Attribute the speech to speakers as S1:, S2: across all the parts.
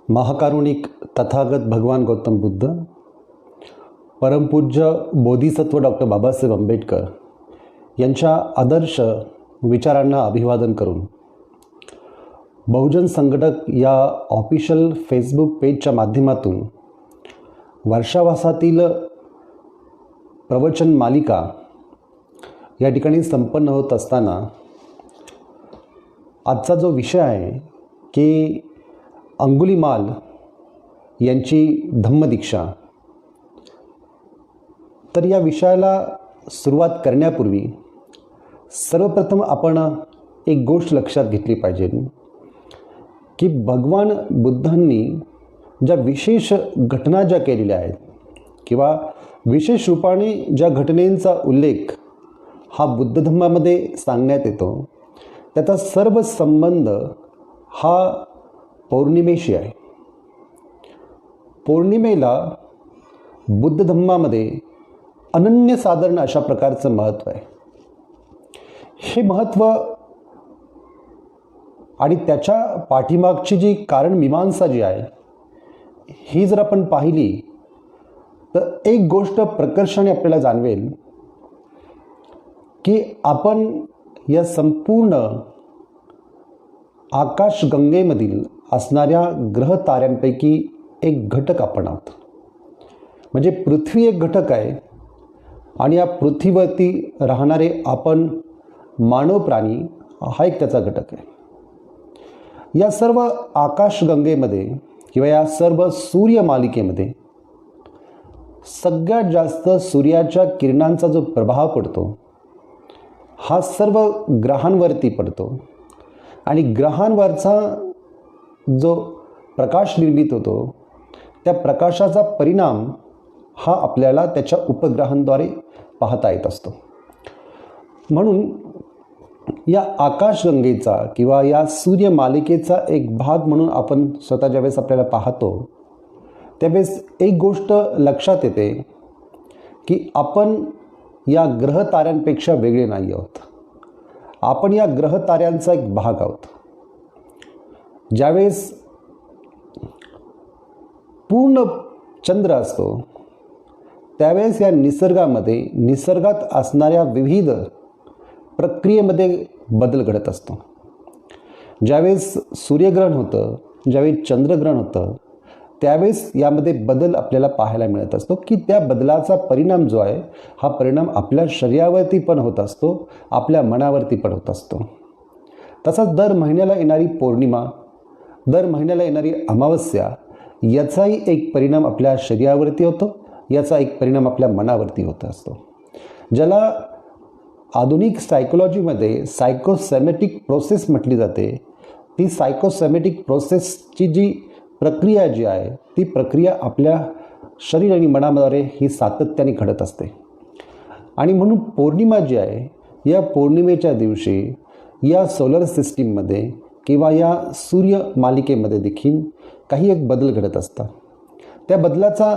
S1: महाकारुणिक तथागत भगवान गौतम बुद्ध, परमपूज्य बोधिसत्व डॉक्टर बाबासाहेब आंबेडकर यांच्या आदर्श विचारांना अभिवादन करून बहुजन संघटक या ऑफिशियल फेसबुक पेजच्या माध्यमातून वर्षावासातील प्रवचन मालिका या ठिकाणी संपन्न होत असताना आजचा जो विषय आहे की अंगुलीमाल यांची धम्मदीक्षा, तर या विषयाला सुरुवात करण्यापूर्वी सर्वप्रथम आपण एक गोष्ट लक्षात घेतली पाहिजे की भगवान बुद्धांनी ज्या विशेष घटना ज्या केलेल्या आहेत किंवा विशेष रूपाने ज्या घटनेचा उल्लेख हा बुद्ध धम्मामध्ये सांगण्यात येतो, त्याचा सर्व संबंध हा पौर्णिमेशी आहे. पौर्णिमेला बुद्ध धम्मामध्ये अनन्यसाधारण अशा प्रकारचं महत्त्व आहे. हे महत्त्व आणि त्याच्या पाठीमागची जी कारणमीमांसा जी आहे ही जर आपण पाहिली तर एक गोष्ट प्रकर्षाने आपल्याला जाणवेल की आपण या संपूर्ण आकाशगंगेमधील असणाऱ्या ग्रह ताऱ्यांपैकी एक घटक आपण आहोत. म्हणजे पृथ्वी एक घटक आहे आणि या पृथ्वीवरती राहणारे आपण मानव प्राणी हा एक त्याचा घटक आहे. या सर्व आकाशगंगेमध्ये किंवा या सर्व सूर्यमालिकेमध्ये सगळ्यात जास्त सूर्याच्या किरणांचा जो प्रभाव पडतो हा सर्व ग्रहांवरती पडतो आणि ग्रहांवरचा जो प्रकाश निर्मित होतो त्या प्रकाशाचा परिणाम हा आपल्याला त्याच्या उपग्रहांद्वारे पाहता येत असतो. म्हणून या आकाशगंगेचा किंवा या सूर्यमालिकेचा एक भाग म्हणून आपण स्वतः ज्यावेळेस आपल्याला पाहतो त्यावेळेस एक गोष्ट लक्षात येते की आपण या ग्रह ताऱ्यांपेक्षा वेगळे नाही आहोत. आपण या ग्रह ताऱ्यांचा एक भाग आहोत. ज्यावेळेस पूर्ण चंद्र असतो त्यावेळेस या निसर्गात असणाऱ्या विविध प्रक्रियेमध्ये बदल घडत असतो. ज्यावेळेस सूर्यग्रहण होतं, ज्यावेळेस चंद्रग्रहण होतं त्यावेळेस यामध्ये बदल आपल्याला पाहायला मिळत असतो की त्या बदलाचा परिणाम जो आहे हा परिणाम आपल्या शरीरावरती पण होत असतो, आपल्या मनावरती पण होत असतो. तसाच दर महिन्याला येणारी पौर्णिमा, दर महिन्याला येणारी अमावस्या याचाही एक परिणाम आपल्या शरीरावरती होतो, याचा एक परिणाम आपल्या मनावरती होत असतो. ज्याला आधुनिक सायकोलॉजीमध्ये सायकोसोमॅटिक प्रोसेस म्हटली जाते. ती सायकोसोमॅटिक प्रोसेसची जी प्रक्रिया जी आहे ती प्रक्रिया आपल्या शरीर आणि मनाद्वारे ही सातत्याने घडत असते. आणि म्हणून पौर्णिमा जी आहे या पौर्णिमेच्या दिवशी या सोलर सिस्टीममध्ये किंवा या सूर्यमालिकेमध्ये देखील काही एक बदल घडत असतात. त्या बदलाचा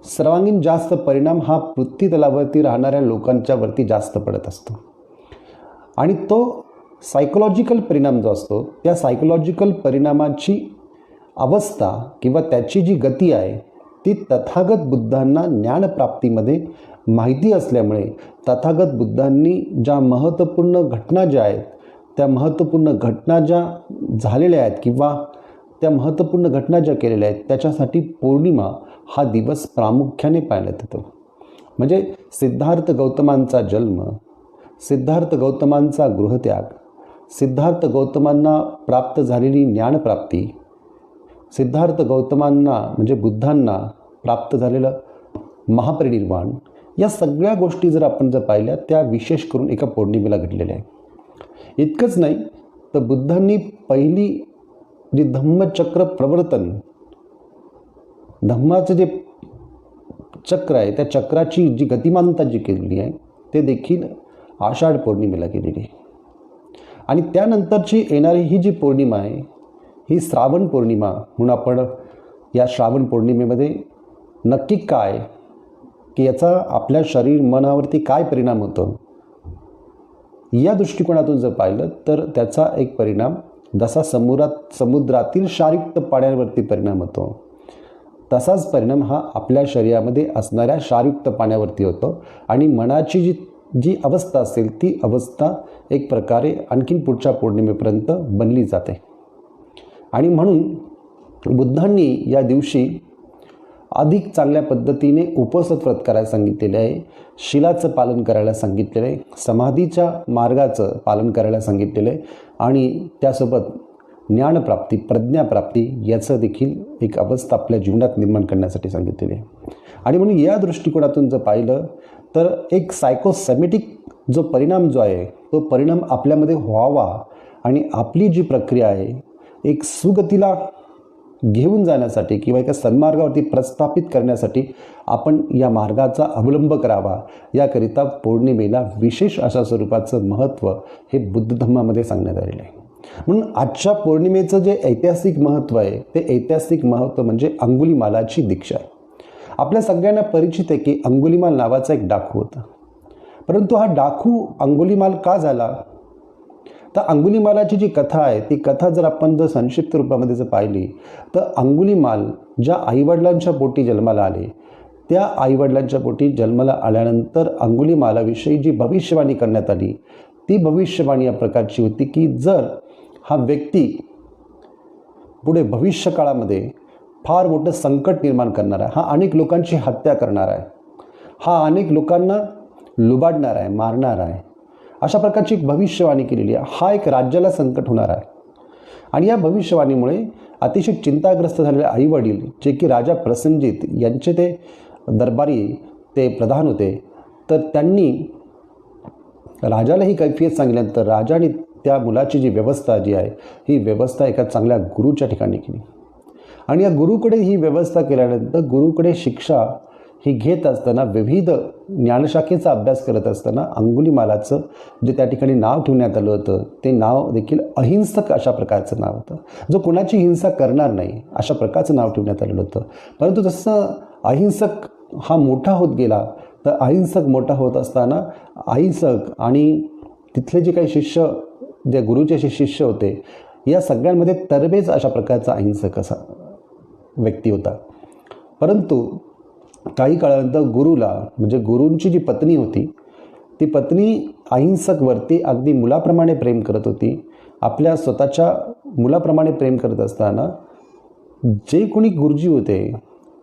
S1: सर्वांगीण जास्त परिणाम हा पृथ्वीतलावरती राहणाऱ्या लोकांच्यावरती जास्त पडत असतो. आणि तो सायकोलॉजिकल परिणाम जो असतो त्या सायकोलॉजिकल परिणामाची अवस्था किंवा त्याची जी गती आहे ती तथागत बुद्धांना ज्ञानप्राप्तीमध्ये माहिती असल्यामुळे तथागत बुद्धांनी ज्या महत्त्वपूर्ण घटना ज्या आहेत त्या महत्त्वपूर्ण घटना ज्या झालेल्या आहेत किंवा त्या महत्त्वपूर्ण घटना ज्या केलेल्या आहेत त्याच्यासाठी पौर्णिमा हा दिवस प्रामुख्याने पाळण्यात येतो. म्हणजे सिद्धार्थ गौतमांचा जन्म, सिद्धार्थ गौतमांचा गृहत्याग, सिद्धार्थ गौतमांना प्राप्त झालेली ज्ञानप्राप्ती, सिद्धार्थ गौतमांना म्हणजे बुद्धांना प्राप्त झालेलं महापरिनिर्वाण, या सगळ्या गोष्टी जर आपण पाहिल्या त्या विशेष करून एका पौर्णिमेला घडलेल्या आहे. इतकंच नाही तर बुद्धांनी पहिली जी धम्मचक्र प्रवर्तन, धम्माचं जे चक्र आहे त्या चक्राची जी गतिमानता जी केलेली आहे ते देखील आषाढ पौर्णिमेला केलेली आहे. आणि त्यानंतरची येणारी ही जी पौर्णिमा आहे ही श्रावण पौर्णिमा म्हणून आपण या श्रावण पौर्णिमेमध्ये नक्की काय की याचा आपल्या शरीर मनावरती काय परिणाम होतो या दृष्टिकोनातून जर पाहिलं तर त्याचा एक परिणाम जसा समुद्रातील क्षारयुक्त पाण्यावरती परिणाम होतो, तसाच परिणाम हा आपल्या शरीरामध्ये असणाऱ्या क्षारयुक्त पाण्यावरती होतो आणि मनाची जी अवस्था असेल ती अवस्था एक प्रकारे आणखीन पुढच्या पौर्णिमेपर्यंत बनली जाते. आणि म्हणून बुद्धांनी या दिवशी अधिक चांगल्या पद्धतीने उपवास व्रत करायला सांगितलेले आहे, शिलाचं पालन करायला सांगितलेलं आहे, समाधीच्या मार्गाचं पालन करायला सांगितलेलं आहे आणि त्यासोबत ज्ञानप्राप्ती, प्रज्ञाप्राप्ती याचं देखील एक अवस्था आपल्या जीवनात निर्माण करण्यासाठी सांगितलेली आहे. आणि म्हणून या दृष्टिकोनातून जर पाहिलं तर एक सायकोसेमेटिक जो परिणाम जो आहे तो परिणाम आपल्यामध्ये व्हावा आणि आपली जी प्रक्रिया आहे एक सुगतीला घेऊन जाण्यासाठी किंवा एका सन्मार्गावरती प्रस्थापित करण्यासाठी आपण या मार्गाचा अवलंब करावा. याकरिता पौर्णिमेला विशेष अशा स्वरूपाचं महत्त्व हे बुद्ध धर्मामध्ये सांगण्यात आलेलं आहे. म्हणून आजच्या पौर्णिमेचं जे ऐतिहासिक महत्त्व आहे ते ऐतिहासिक महत्त्व म्हणजे अंगुलीमालाची दीक्षा आहे. आपल्या सगळ्यांना परिचित आहे की अंगुलीमाल नावाचा एक डाकू होता, परंतु हा डाकू अंगुलीमाल का झाला? तर अंगुलीमालाची जी कथा आहे ती कथा जर आपण जर संक्षिप्त रूपामध्ये जर पाहिली तर अंगुलीमाल ज्या आईवडिलांच्या पोटी जन्माला आले, त्या आईवडिलांच्या पोटी जन्माला आल्यानंतर अंगुलीमालाविषयी जी भविष्यवाणी करण्यात आली ती भविष्यवाणी या प्रकारची होती की जर हा व्यक्ती पुढे भविष्यकाळामध्ये फार मोठं संकट निर्माण करणार आहे, हा अनेक लोकांची हत्या करणार आहे, हा अनेक लोकांना लुबाडणार आहे, मारणार आहे, अशा प्रकारची एक भविष्यवाणी केलेली आहे. हा एक राज्याला संकट होणार आहे. आणि या भविष्यवाणीमुळे अतिशय चिंताग्रस्त झालेले आईवडील जे की राजा प्रसेनजित यांचे ते दरबारी ते प्रधान होते, तर त्यांनी राजाला ही कैफियत सांगितल्यानंतर राजाने त्या मुलाची जी व्यवस्था जी आहे ही व्यवस्था एका चांगल्या गुरुच्या ठिकाणी केली. आणि या गुरुकडे ही व्यवस्था केल्यानंतर गुरुकडे शिक्षा ही घेत असताना विविध ज्ञानशाखेचा अभ्यास करत असताना अंगुलीमालाचं जे त्या ठिकाणी नाव ठेवण्यात आलं होतं ते नाव देखील अहिंसक अशा प्रकारचं नाव होतं, जो कोणाची हिंसा करणार नाही अशा प्रकारचं नाव ठेवण्यात आलेलं होतं. परंतु जसं अहिंसक हा मोठा होत गेला तर अहिंसक मोठा होत असताना अहिंसक आणि तिथले जे काही शिष्य, जे गुरुचे शिष्य होते, या सगळ्यांमध्ये तरबेज अशा प्रकारचा अहिंसक असा व्यक्ती होता. परंतु काही काळानंतर गुरुला म्हणजे गुरूंची जी पत्नी होती ती पत्नी अहिंसकवरती अगदी मुलाप्रमाणे प्रेम करत होती. आपल्या स्वतःच्या मुलाप्रमाणे प्रेम करत असताना जे कोणी गुरुजी होते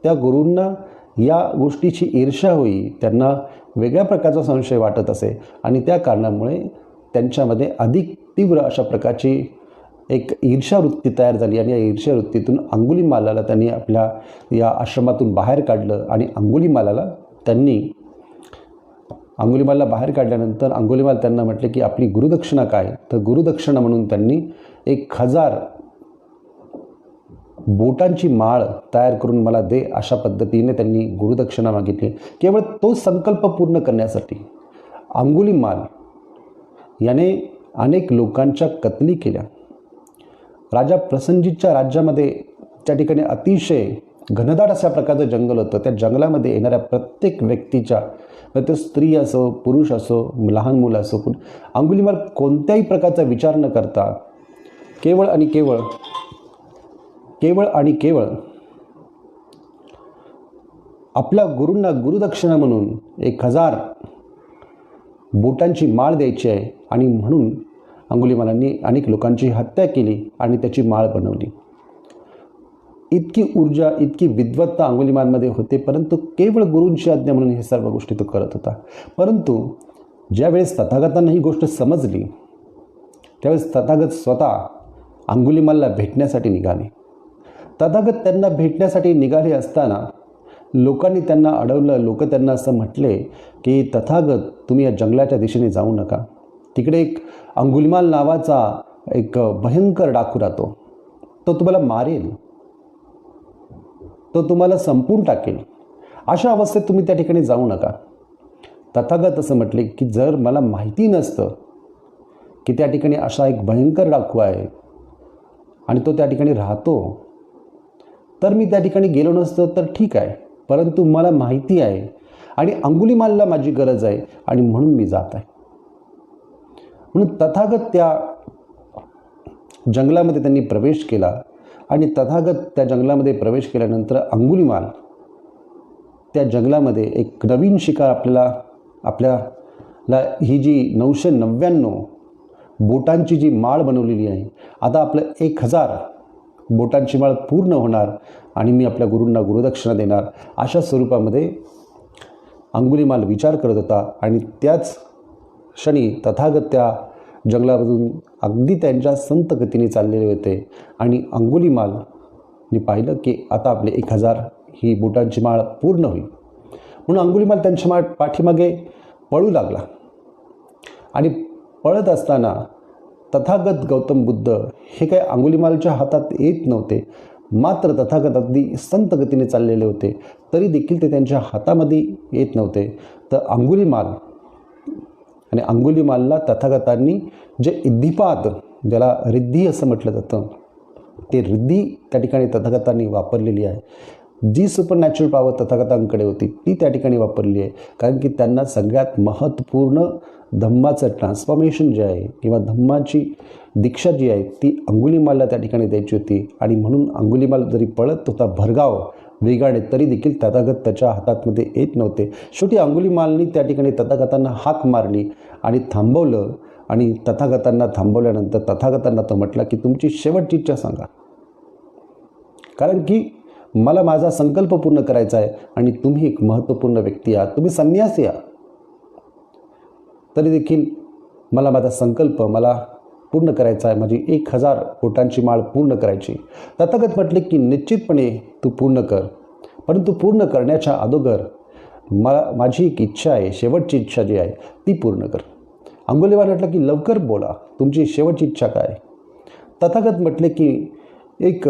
S1: त्या गुरूंना या गोष्टीची ईर्ष्या होई, त्यांना वेगळ्या प्रकारचा संशय वाटत असे आणि त्या कारणामुळे त्यांच्यामध्ये अधिक तीव्र अशा प्रकारची एक ईर्ष्यावृत्ती तयार झाली आणि या ईर्ष्यावृत्तीतून अंगुलीमालाला त्यांनी आपल्या या आश्रमातून बाहेर काढलं. आणि अंगुलीमालाला बाहेर काढल्यानंतर अंगुलीमाल त्यांना म्हटले की आपली गुरुदक्षिणा काय? तर गुरुदक्षिणा म्हणून त्यांनी 1000 बोटांची माळ तयार करून मला दे अशा पद्धतीने त्यांनी गुरुदक्षिणा मागितली. केवळ तो संकल्प पूर्ण करण्यासाठी अंगुलीमाल याने अनेक लोकांच्या कत्तली केल्या. राजा प्रसेनजितच्या राज्यामध्ये त्या ठिकाणी अतिशय घनदाट अशा प्रकारचं जंगल होतं. त्या जंगलामध्ये येणाऱ्या प्रत्येक व्यक्तीच्या, तो स्त्री असो, पुरुष असो, लहान मुलं असो, अंगुलीमाल कोणत्याही प्रकारचा विचार न करता केवळ आणि केवळ आपल्या गुरूंना गुरुदक्षिणा म्हणून 1000 बोटांची माळ द्यायची आहे आणि म्हणून अंगुलीमालांनी अनेक लोकांची हत्या केली आणि त्याची माळ बनवली. इतकी ऊर्जा, इतकी विद्वत्ता अंगुलीमालमध्ये होते, परंतु केवळ गुरूंची आज्ञा म्हणून हे सर्व गोष्टी तो करत होता. परंतु ज्यावेळेस तथागतांना ही गोष्ट समजली त्यावेळेस तथागत स्वतः अंगुलीमालला भेटण्यासाठी निघाले. तथागत त्यांना भेटण्यासाठी निघाले असताना लोकांनी त्यांना अडवलं. लोक त्यांना असं म्हटले की तथागत तुम्ही या जंगलाच्या दिशेने जाऊ नका, तिकडे एक अंगुलीमाल नावाचा एक भयंकर डाकू राहतो, तो तुम्हाला मारेल, तो तुम्हाला संपून टाकेल, अशा अवस्थेत तुम्ही त्या ठिकाणी जाऊ नका. तथागत असं म्हटले की जर मला माहिती नसतं की त्या ठिकाणी असा एक भयंकर डाकू आहे आणि तो त्या ठिकाणी राहतो तर मी त्या ठिकाणी गेलो नसतो तर ठीक आहे, परंतु मला माहिती आहे आणि अंगुलीमालला माझी गरज आहे आणि म्हणून मी जात आहे. म्हणून तथागत त्या जंगलामध्ये त्यांनी प्रवेश केला आणि तथागत त्या जंगलामध्ये प्रवेश केल्यानंतर अंगुलीमाल त्या जंगलामध्ये एक नवीन शिकार आपल्याला ही जी 999 बोटांची जी माळ बनवलेली आहे, आता आपलं 1000 बोटांची माळ पूर्ण होणार आणि मी आपल्या गुरूंना गुरुदक्षिणा देणार, अशा स्वरूपामध्ये अंगुलीमाल विचार करत होता. आणि त्याच क्षणी तथागत त्या जंगलामधून अगदी त्यांच्या संत गतीने चाललेले होते आणि अंगुलीमालने पाहिलं की आता आपले 1000 ही बोटांची माळ पूर्ण होईल. म्हणून अंगुलीमाल त्यांच्या पाठीमागे पळू लागला आणि पळत असताना तथागत गौतम बुद्ध हे काही अंगुलीमालच्या हातात येत नव्हते. मात्र तथागत अगदी संत गतीने चाललेले होते, तरी देखील ते त्यांच्या हातामध्ये येत नव्हते. तर अंगुलीमालला तथागतांनी जे इद्धिपाद, ज्याला रिद्धी असं म्हटलं जातं, ते रिद्धी त्या ठिकाणी तथागतांनी वापरलेली आहे. जी सुपरनॅचरल पॉवर तथागतांकडे होती ती त्या ठिकाणी वापरली आहे. कारण की त्यांना सगळ्यात महत्त्वपूर्ण धम्माचं ट्रान्सफॉर्मेशन जे आहे किंवा धम्माची दीक्षा जी आहे ती अंगुलीमालला त्या ठिकाणी द्यायची होती. आणि म्हणून अंगुलीमाल जरी पळत होता भरगाव वेगाने, तरी देखील तथागत त्याच्या हातातमध्ये येत नव्हते. शेवटी अंगुलीमालनी त्या ठिकाणी तथागतांना हाक मारली आणि थांबवलं. आणि तथागतांना थांबवल्यानंतर तथागतांना तो म्हटला की तुमची शेवटची इच्छा सांगा, कारण की मला माझा संकल्प पूर्ण करायचा आहे आणि तुम्ही एक महत्त्वपूर्ण व्यक्ती आहात, तुम्ही संन्यासी आहात, तरी देखील मला माझा संकल्प पूर्ण करायचा आहे, माझी 1000 बोटांची माळ पूर्ण करायची. तथागत म्हटले की निश्चितपणे तू पूर्ण कर, परंतु पूर्ण करण्याच्या अगोदर माझी एक इच्छा आहे, शेवटची इच्छा जी आहे ती पूर्ण कर. अंगुलीमाल म्हटलं की लवकर बोला, तुमची शेवटची इच्छा काय? तथागत म्हटले की एक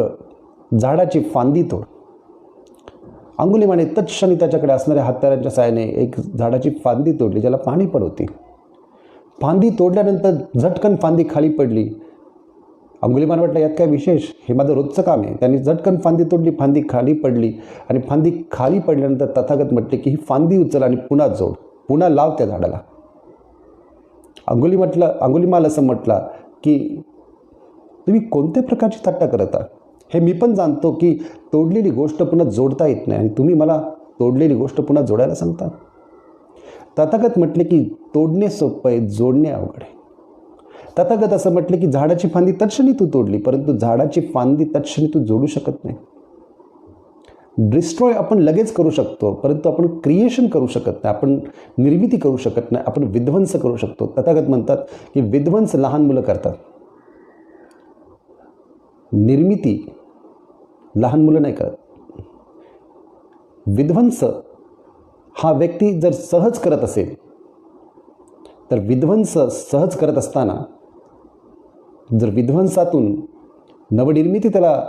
S1: झाडाची फांदी तोड. अंगुलीमाने तत्क्षणी त्याच्याकडे असणाऱ्या हत्यारांच्या साहाय्याने एक झाडाची फांदी तोडली, ज्याला पाणी पण होती. फांदी तोडल्यानंतर झटकन फांदी खाली पडली. अंगुलीमाल म्हटलं यात काय विशेष, हे माझं रोजचं काम आहे. त्यांनी झटकन फांदी तोडली, फांदी खाली पडली. आणि फांदी खाली पडल्यानंतर तथागत म्हटले की ही फांदी उचल आणि पुन्हा जोड, पुन्हा लाव त्या झाडाला. अंगुलीमाल असं म्हटला की तुम्ही कोणत्या प्रकारची थट्टा करत आहात? हे मी पण जाणतो की तोडलेली गोष्ट पुन्हा जोडता येत नाही आणि तुम्ही मला तोडलेली गोष्ट पुन्हा जोडायला सांगता. तथागत म्हटले की तोडणे सोपं आहे, जोडणे अवघड आहे. तथागत असं म्हटले की झाडाची फांदी तत्क्षणी तू तोडली, परंतु झाडाची फांदी तत्क्षणी तू जोडू शकत नाही. डिस्ट्रॉय आपण लगेच करू शकतो, परंतु आपण क्रिएशन करू शकत नाही, आपण निर्मिती करू शकत नाही, आपण विध्वंस करू शकतो. तथागत म्हणतात की विध्वंस लहान मुलं करतात, निर्मिती लहान मुलं नाही करत. विध्वंस हा व्यक्ती जर सहज करत असेल तर विध्वंस सहज करत असताना जर विध्वंसातून नवनिर्मिती त्याला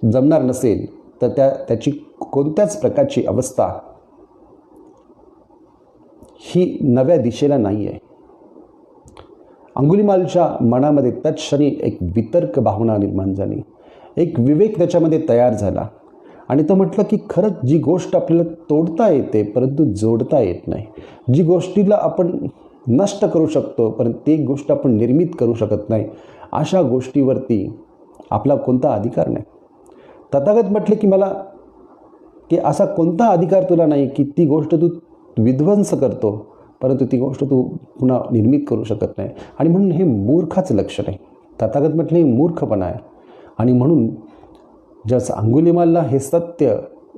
S1: जमणार नसेल तर त्याची कोणत्याच प्रकारची अवस्था ही नव्या दिशेला नाही आहे. अंगुलीमालच्या मनामध्ये तत्क्षणी एक वितर्क भावना निर्माण झाली, एक विवेक त्याच्यामध्ये तयार झाला. आणि तो म्हटलं की खरंच जी गोष्ट आपल्याला तोडता येते परंतु जोडता येत नाही, जी गोष्टीला आपण नष्ट करू शकतो परंतु ती गोष्ट आपण निर्मित करू शकत नाही, अशा गोष्टीवरती आपला कोणता अधिकार नाही. तथागत म्हटले की मला की असा कोणता अधिकार तुला नाही की ती गोष्ट तू विध्वंस करतो परंतु ती गोष्ट तू पुन्हा निर्मित करू शकत नाही. आणि म्हणून हे मूर्खाचं लक्षण आहे. तथागत म्हटले हे मूर्खपणा आहे. आणि म्हणून ज्यावेळेस अंगुलीमालला हे सत्य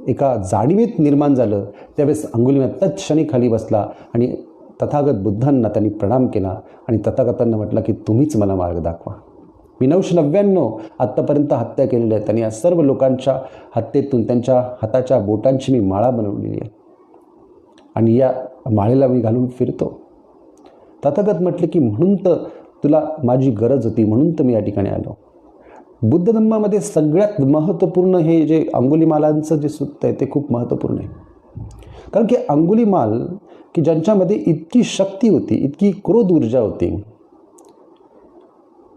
S1: एका जाणीवेत निर्माण झालं त्यावेळेस अंगुलीमाल तत्क्षणी खाली बसला आणि तथागत बुद्धांना त्यांनी प्रणाम केला आणि तथागतांना म्हटलं की तुम्हीच मला मार्ग दाखवा. मी 999 आत्तापर्यंत हत्या केलेल्या आहेत आणि या सर्व लोकांच्या हत्येतून त्यांच्या हाताच्या बोटांची मी माळा बनवलेली आहे आणि या माळेला मी घालून फिरतो. तथागत म्हटले की म्हणून तर तुला माझी गरज होती, म्हणून तर मी या ठिकाणी आलो. बुद्ध धम्मामध्ये सगळ्यात महत्त्वपूर्ण हे जे अंगुलीमालांचं जे सूत्र आहे ते खूप महत्त्वपूर्ण आहे. कारण की अंगुलीमाल की ज्यांच्यामध्ये इतकी शक्ती होती, इतकी क्रोध ऊर्जा होती,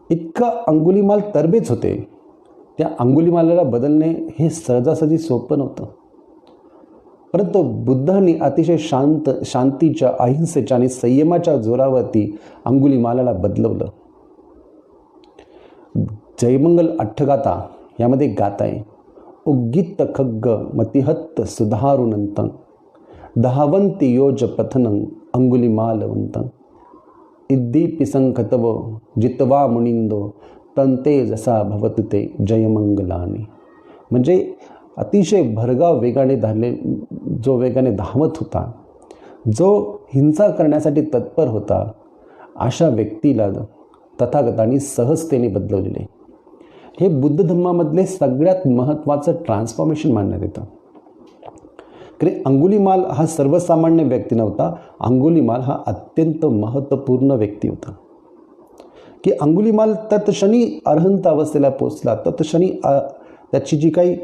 S1: इतका अंगुलीमाल तरबेज होते, त्या अंगुलीमालाला बदलणे हे सहजासहजी सोपं नव्हतं. परंतु बुद्धांनी अतिशय शांतीच्या, अहिंसेच्या आणि संयमाच्या जोरावरती अंगुलीमालाला बदलवलं. जयमंगल अठ्ठगाथा यामध्ये गात आहे, उग्गित खग्ग मतिहत्त सुधारुनंत दहावंती योज पथनं अंगुलिमालवंत इद्दी पिसंखतव जितवा मुनिंदो तंते जसा भवतुते जयमंगलानी. म्हणजे अतिशय भरगाव वेगाने जो वेगाने धावत होता, जो हिंसा करण्यासाठी तत्पर होता, अशा व्यक्तीला तथागतांनी सहजतेने बदलवलेले. हे बुद्ध धर्मामधले सगळ्यात महत्त्वाचं ट्रान्सफॉर्मेशन मानण्यात येतं. कारण अंगुलिमाल हा सर्वसामान्य व्यक्ती नव्हता, अंगुलिमाल हा अत्यंत महत्त्वपूर्ण व्यक्ती होता. की अंगुलिमाल तत्क्षणी अरहंत अवस्थेला पोचला, तत्क्षणी त्याची जी काही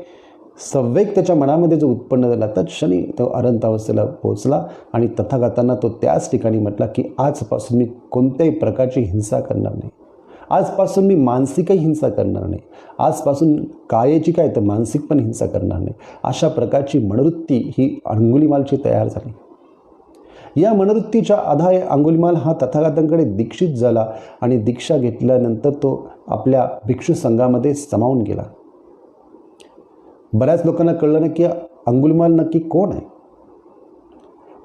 S1: संवेग त्याच्या मनामध्ये जो उत्पन्न झाला, तत्क्षणी तो अरहंत अवस्थेला पोचला आणि तथागतांना तो त्याच ठिकाणी म्हटला की आजपासून मी कोणत्याही प्रकारची हिंसा करणार नाही, आजपासून मी मानसिकही हिंसा करणार नाही, आजपासून कायेची काय तर मानसिक पण हिंसा करणार नाही. अशा प्रकारची मनोवृत्ती ही अंगुलिमालची तयार झाली. या मनोवृत्तीच्या आधारे अंगुलिमाल हा तथागतांकडे दीक्षित झाला आणि दीक्षा घेतल्यानंतर तो आपल्या भिक्षू संघामध्ये सामावून गेला. बऱ्याच लोकांना कळलं नाही की अंगुलिमाल नक्की कोण आहे,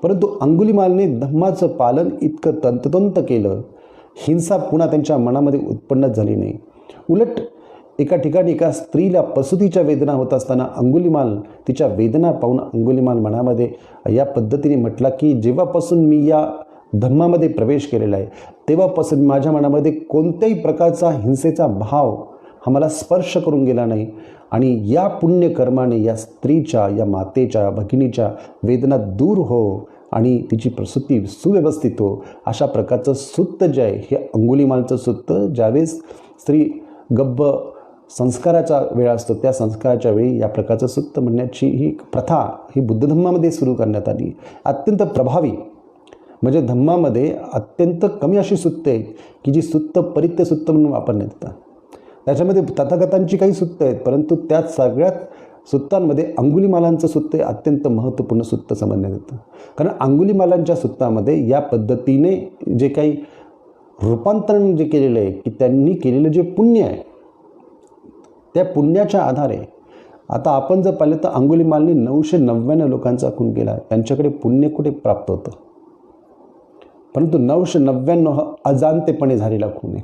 S1: परंतु अंगुलिमालने धम्माचं पालन इतकं तंतोतंत केलं, हिंसा पुन्हा त्यांच्या मनामध्ये उत्पन्न झाली नाही. उलट एका ठिकाणी एका स्त्रीला प्रसूतीच्या वेदना होत असताना अंगुलिमाल तिच्या वेदना पाहून अंगुलिमाल मनामध्ये या पद्धतीने म्हटला की जेव्हापासून मी या धम्मामध्ये प्रवेश केलेला आहे तेव्हापासून माझ्या मनामध्ये कोणत्याही प्रकारचा हिंसेचा भाव हा मला स्पर्श करून गेला नाही आणि या पुण्यकर्माने या स्त्रीच्या, या मातेच्या, भगिनीच्या वेदना दूर हो आणि तिची प्रसूती सुव्यवस्थित हो. अशा प्रकारचं सुत्त जे आहे हे अंगुलिमालचं सुत्त ज्यावेळेस स्त्री गब्ब संस्काराचा वेळ असतो त्या संस्काराच्या वेळी या प्रकारचं सुत्त म्हणण्याची ही प्रथा ही बुद्ध धम्मामध्ये सुरू करण्यात आली. अत्यंत प्रभावी, म्हणजे धम्मामध्ये अत्यंत कमी अशी सुत्त आहेत की जी सुत्त परित्य सुत्त म्हणून वापरण्यात येतात. त्याच्यामध्ये तथागतांची काही सुत्त आहेत, परंतु त्या सगळ्यात सुत्तांमध्ये अंगुलिमालांचं सुत्त हे अत्यंत महत्त्वपूर्ण सुत्त समजण्यात येतं. कारण अंगुलिमालांच्या सुत्तामध्ये या पद्धतीने जे काही रूपांतरण जे केलेलं आहे की त्यांनी केलेलं जे पुण्य आहे त्या पुण्याच्या आधारे आता आपण जर पाहिलं तर अंगुलिमालने 999 लोकांचा खून केला. त्यांच्याकडे पुण्य कुठे प्राप्त होतं, परंतु 999 हा अजाणतेपणे झालेला खून आहे.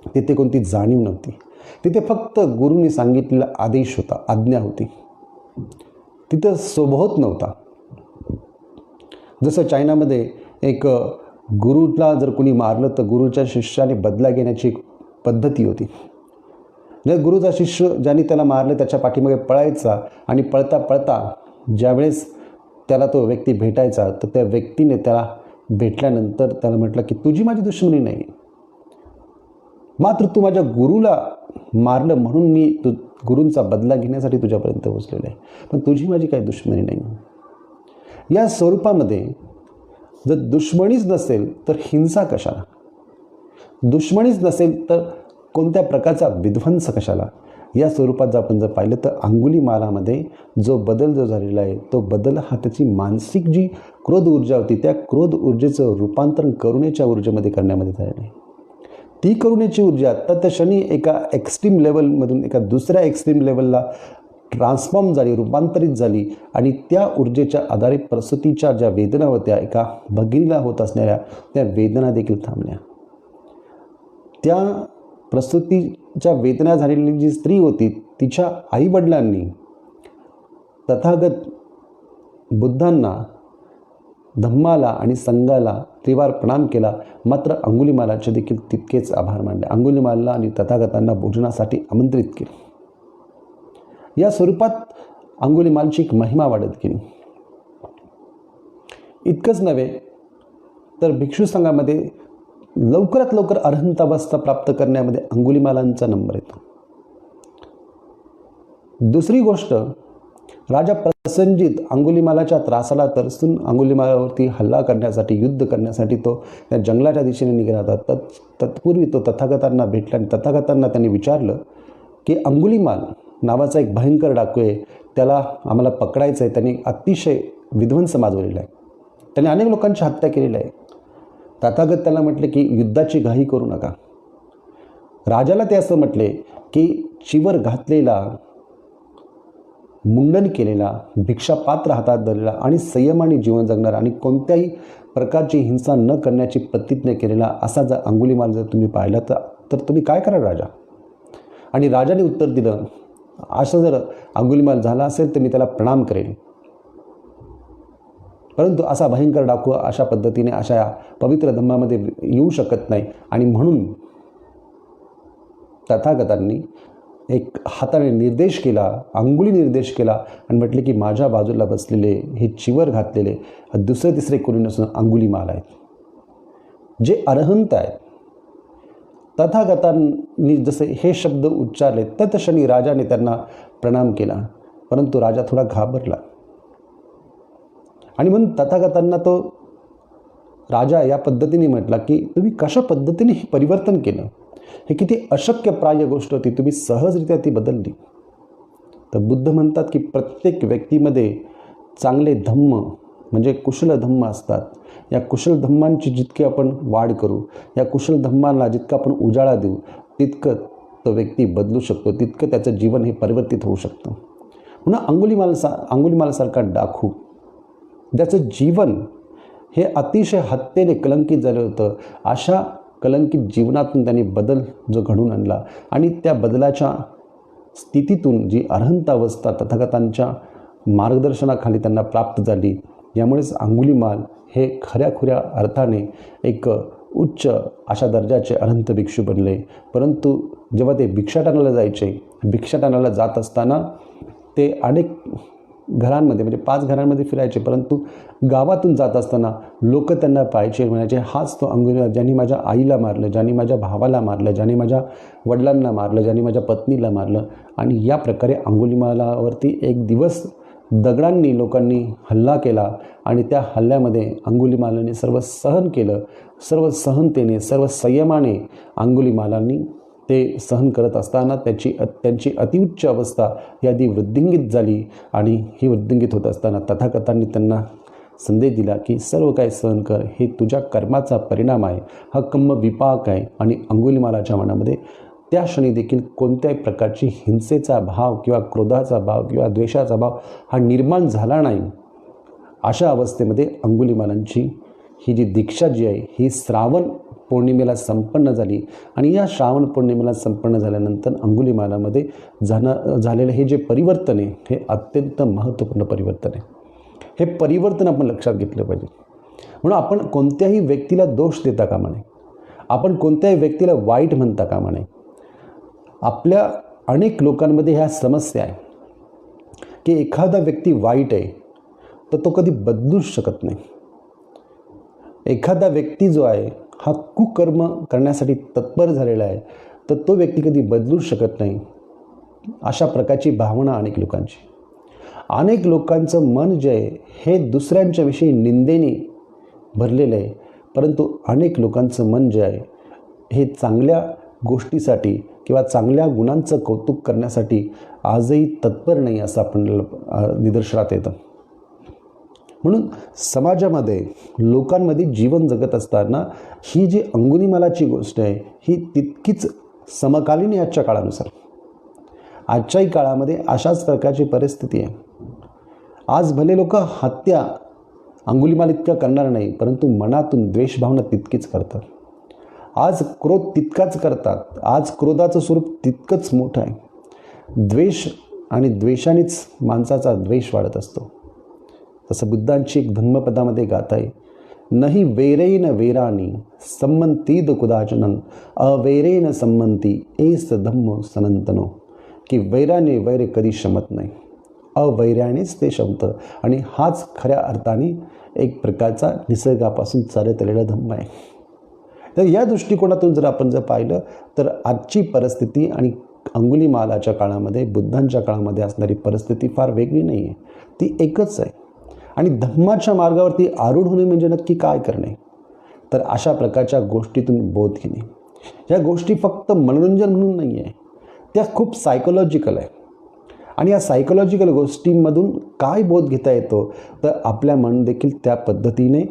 S1: तिथे कोणती जाणीव नव्हती, तिथे फक्त गुरूंनी सांगितलेला आदेश होता, आज्ञा होती, तिथं स्वभावत नव्हता. जसं चायनामध्ये एक गुरुला जर कोणी मारलं तर गुरुच्या शिष्याने बदला घेण्याची एक पद्धती होती. जर गुरुचा शिष्य ज्याने त्याला मारलं त्याच्या पाठीमागे पळायचा आणि पळता पळता ज्यावेळेस त्याला तो व्यक्ती भेटायचा तर त्या व्यक्तीने त्याला भेटल्यानंतर त्याला म्हटलं की तुझी माझी दुश्मनी नाही, मात्र तू माझ्या गुरुला मारलं म्हणून मी गुरूंचा बदला घेण्यासाठी तुझ्यापर्यंत पोहोचलेलं आहे, पण तुझी माझी काही दुश्मनी नाही. या स्वरूपामध्ये जर दुश्मनीच नसेल तर हिंसा कशाला, दुश्मनीच नसेल तर कोणत्या प्रकारचा विध्वंस कशाला. या स्वरूपात जर आपण पाहिलं तर अंगुलिमालामध्ये जो बदल जो झालेला आहे तो बदल हा त्याची मानसिक जी क्रोध ऊर्जा होती त्या क्रोध ऊर्जेचं रूपांतरण करुणेच्या ऊर्जेमध्ये करण्यामध्ये झालेलं आहे. ती करुणेची ऊर्जा तर त्या क्षणी एका एक्स्ट्रीम लेवलमधून एका दुसऱ्या एक्स्ट्रीम लेवलला ट्रान्सफॉर्म झाली, रूपांतरित झाली आणि त्या ऊर्जेच्या आधारे प्रसूतीच्या ज्या वेदना होत्या एका भगिनीला होत असणाऱ्या त्या वेदना देखील थांबल्या. त्या प्रसूतीच्या वेदना झालेली जी स्त्री होती तिच्या आईवडिलांनी तथागत बुद्धांना, धम्माला आणि संघाला त्रिवार प्रणाम केला, मात्र अंगुलिमालाचे देखील तितकेच आभार मानले. अंगुलिमालला आणि तथागतांना भोजनासाठी आमंत्रित केले. या स्वरूपात अंगुलिमालची एक महिमा वाढत गेली. इतकंच नव्हे तर भिक्षू संघामध्ये लवकरात लवकर अरहंतावस्था प्राप्त करण्यामध्ये अंगुलिमालांचा नंबर येतो. दुसरी गोष्ट, राजा प्रसंजित अंगुलिमालाच्या त्रासाला तरसून अंगुलिमालावरती हल्ला करण्यासाठी, युद्ध करण्यासाठी तो त्या जंगलाच्या दिशेने निघाला होता. तत्पूर्वी तो तथागतांना भेटला आणि तथागतांना त्यांनी विचारलं की अंगुलिमाल नावाचा एक भयंकर डाकू आहे, त्याला आम्हाला पकडायचं आहे, त्यांनी अतिशय विध्वंस माजवलेला आहे, त्याने अनेक लोकांची हत्या केलेली आहे. तथागत त्याला म्हटले की युद्धाची घाई करू नका, राजाला ते असं म्हटले की चिवर घातलेला, मुंडन केलेला, भिक्षापात्र हातात धरलेला आणि संयमाने जीवन जगणारा आणि कोणत्याही प्रकारची हिंसा न करण्याची प्रतिज्ञा केलेला असा जर अंगुलीमाल जर तुम्ही पाहिला तर तुम्ही काय कराल राजा? आणि राजाने उत्तर दिलं, असं जर अंगुलीमाल झाला असेल तर मी त्याला प्रणाम करेन, परंतु असा भयंकर डाकू अशा पद्धतीने अशा पवित्र धम्मामध्ये येऊ शकत नाही. आणि म्हणून तथागतांनी एक हाताने निर्देश केला, अंगुली निर्देश केला आणि म्हटले की माझ्या बाजूला बसलेले हे चिवर घातलेले दुसरे तिसरे कोणी नसून अंगुलीमाल आहेत, जे अरहंत आहेत. तथागतांनी जसे हे शब्द उच्चारले तत्क्षणी राजाने त्यांना प्रणाम केला, परंतु राजा थोडा घाबरला. आणि म्हणून तथागतांना तो राजा या पद्धतीने म्हटला की तुम्ही कशा पद्धतीने हे परिवर्तन केलं, हे किती अशक्यप्राय गोष्ट होती, तुम्ही सहजरित्या ती बदलली. तर बुद्ध म्हणतात की प्रत्येक व्यक्तीमध्ये चांगले धम्म म्हणजे कुशल धम्म असतात. या कुशल धम्मांची जितकी आपण वाढ करू, या कुशल धम्मांना जितका आपण उजाळा देऊ, तितकं तो व्यक्ती बदलू शकतो, तितकं त्याचं जीवन हे परिवर्तित होऊ शकतं. म्हणून अंगुलीमालासारखा डाकू ज्याचं जीवन हे अतिशय हत्येने कलंकित झालं होतं, अशा कलंकित जीवनातून त्यांनी बदल जो घडून आणला आणि त्या बदलाच्या स्थितीतून जी अरहंत अवस्था तथागतांच्या मार्गदर्शनाखाली त्यांना प्राप्त झाली, यामुळेच अंगुलीमाल हे खऱ्याखुऱ्या अर्थाने एक उच्च अशा दर्जाचे अरहंत भिक्षू बनले. परंतु जेव्हा ते भिक्षाटनाला जायचे, भिक्षाटनाला जात असताना ते अनेक घरांमध्ये म्हणजे 5 घरांमध्ये फिरायचे, परंतु गावातून जात असताना लोक त्यांना पाहायचे, म्हणायचे हाच तो अंगुलीमाल ज्यांनी माझ्या आईला मारलं, ज्यांनी माझ्या भावाला मारलं, ज्यांनी माझ्या वडिलांना मारलं, ज्यांनी माझ्या पत्नीला मारलं. आणि या प्रकारे अंगुलीमालावरती एक दिवस दगडांनी लोकांनी हल्ला केला आणि त्या हल्ल्यामध्ये अंगुलीमालाने सर्व सहन केलं. सर्व सहनतेने, सर्व संयमाने अंगुलीमालांनी ते सहन करत असताना त्यांची अतिउच्च अवस्था ही आधी वृद्धिंगित झाली. आणि ही वृद्धिंगित होत असताना तथागतांनी त्यांना संदेश दिला की सर्व काय सहन कर, हे तुझ्या कर्माचा परिणाम आहे, हा कर्म विपाक आहे. आणि अंगुलीमालाच्या मनामध्ये त्या क्षणी देखील कोणत्याही प्रकारची हिंसेचा भाव किंवा क्रोधाचा भाव किंवा द्वेषाचा भाव हा निर्माण झाला नाही. अशा अवस्थेमध्ये अंगुलीमालांची ही जी दीक्षा जी आहे ही श्रावण पौर्णिमेला संपन्न झाली. आणि या श्रावण पौर्णिमेला संपन्न झाल्यानंतर अंगुलीमालामध्ये झालेलं हे जे परिवर्तन आहे हे अत्यंत महत्त्वपूर्ण परिवर्तन आहे. हे परिवर्तन आपण लक्षात घेतलं पाहिजे. म्हणून आपण कोणत्याही व्यक्तीला दोष देता कामा नये, आपण कोणत्याही व्यक्तीला वाईट म्हणता कामा नये. आपल्या अनेक लोकांमध्ये ह्या समस्या आहे की एखादा व्यक्ती वाईट आहे तर तो कधी बदलूच शकत नाही. एखादा व्यक्ती जो आहे हा कुकर्म करण्यासाठी तत्पर झालेला आहे तर तो व्यक्ती कधी बदलूच शकत नाही. अशा प्रकारची भावना अनेक लोकांचं मन जे आहे हे दुसऱ्यांच्या विषयी निंदेने भरलेलं आहे, परंतु अनेक लोकांचं मन जे आहे हे चांगल्या गोष्टीसाठी किंवा चांगल्या गुणांचं कौतुक करण्यासाठी आजही तत्पर नाही, असं आपण निदर्शनात येतं. म्हणून समाजामध्ये लोकांमध्ये जीवन जगत असताना ही जी अंगुलीमालाची गोष्ट आहे ही तितकीच समकालीन आहे आजच्या काळानुसार. आजच्याही काळामध्ये अशाच प्रकारची परिस्थिती आहे. आज भले लोक हत्या अंगुलीमाल इतक्या करणार नाही, परंतु मनातून द्वेषभावना तितकीच करतात. आज क्रोध तितकाच करतात. आज क्रोधाचं स्वरूप तितकंच मोठं आहे. द्वेष आणि द्वेषानेच माणसाचा द्वेष वाढत असतो. तसं बुद्धांची एक धम्मपदामध्ये गाथा आहे, नहि वैरेन वैरानी संमंतीद कुदाचनं अवैरेन संमंती एस धम्म सनातनो. की वैराने वैर कधी शमत नाही, अवैरानेच ते शमतं. आणि हाच खऱ्या अर्थाने एक प्रकारचा निसर्गापासून चालत आलेला धम्म आहे. तर या दृष्टिकोनातून जर आपण पाहिलं तर आजची परिस्थिती आणि अंगुलीमालाच्या काळामध्ये, बुद्धांच्या काळामध्ये असणारी परिस्थिती फार वेगळी नाही आहे, ती एकच आहे. आणि धम्माच्या मार्गावरती आरूढ होणे म्हणजे नक्की काय करणे, तर अशा प्रकारच्या गोष्टीतून बोध घेणे. या गोष्टी फक्त मनोरंजन म्हणून नाही आहे, त्या खूप सायकोलॉजिकल आहे. आणि या सायकोलॉजिकल गोष्टींमधून काय बोध घेता येतो, तर आपल्या मन देखील त्या पद्धतीने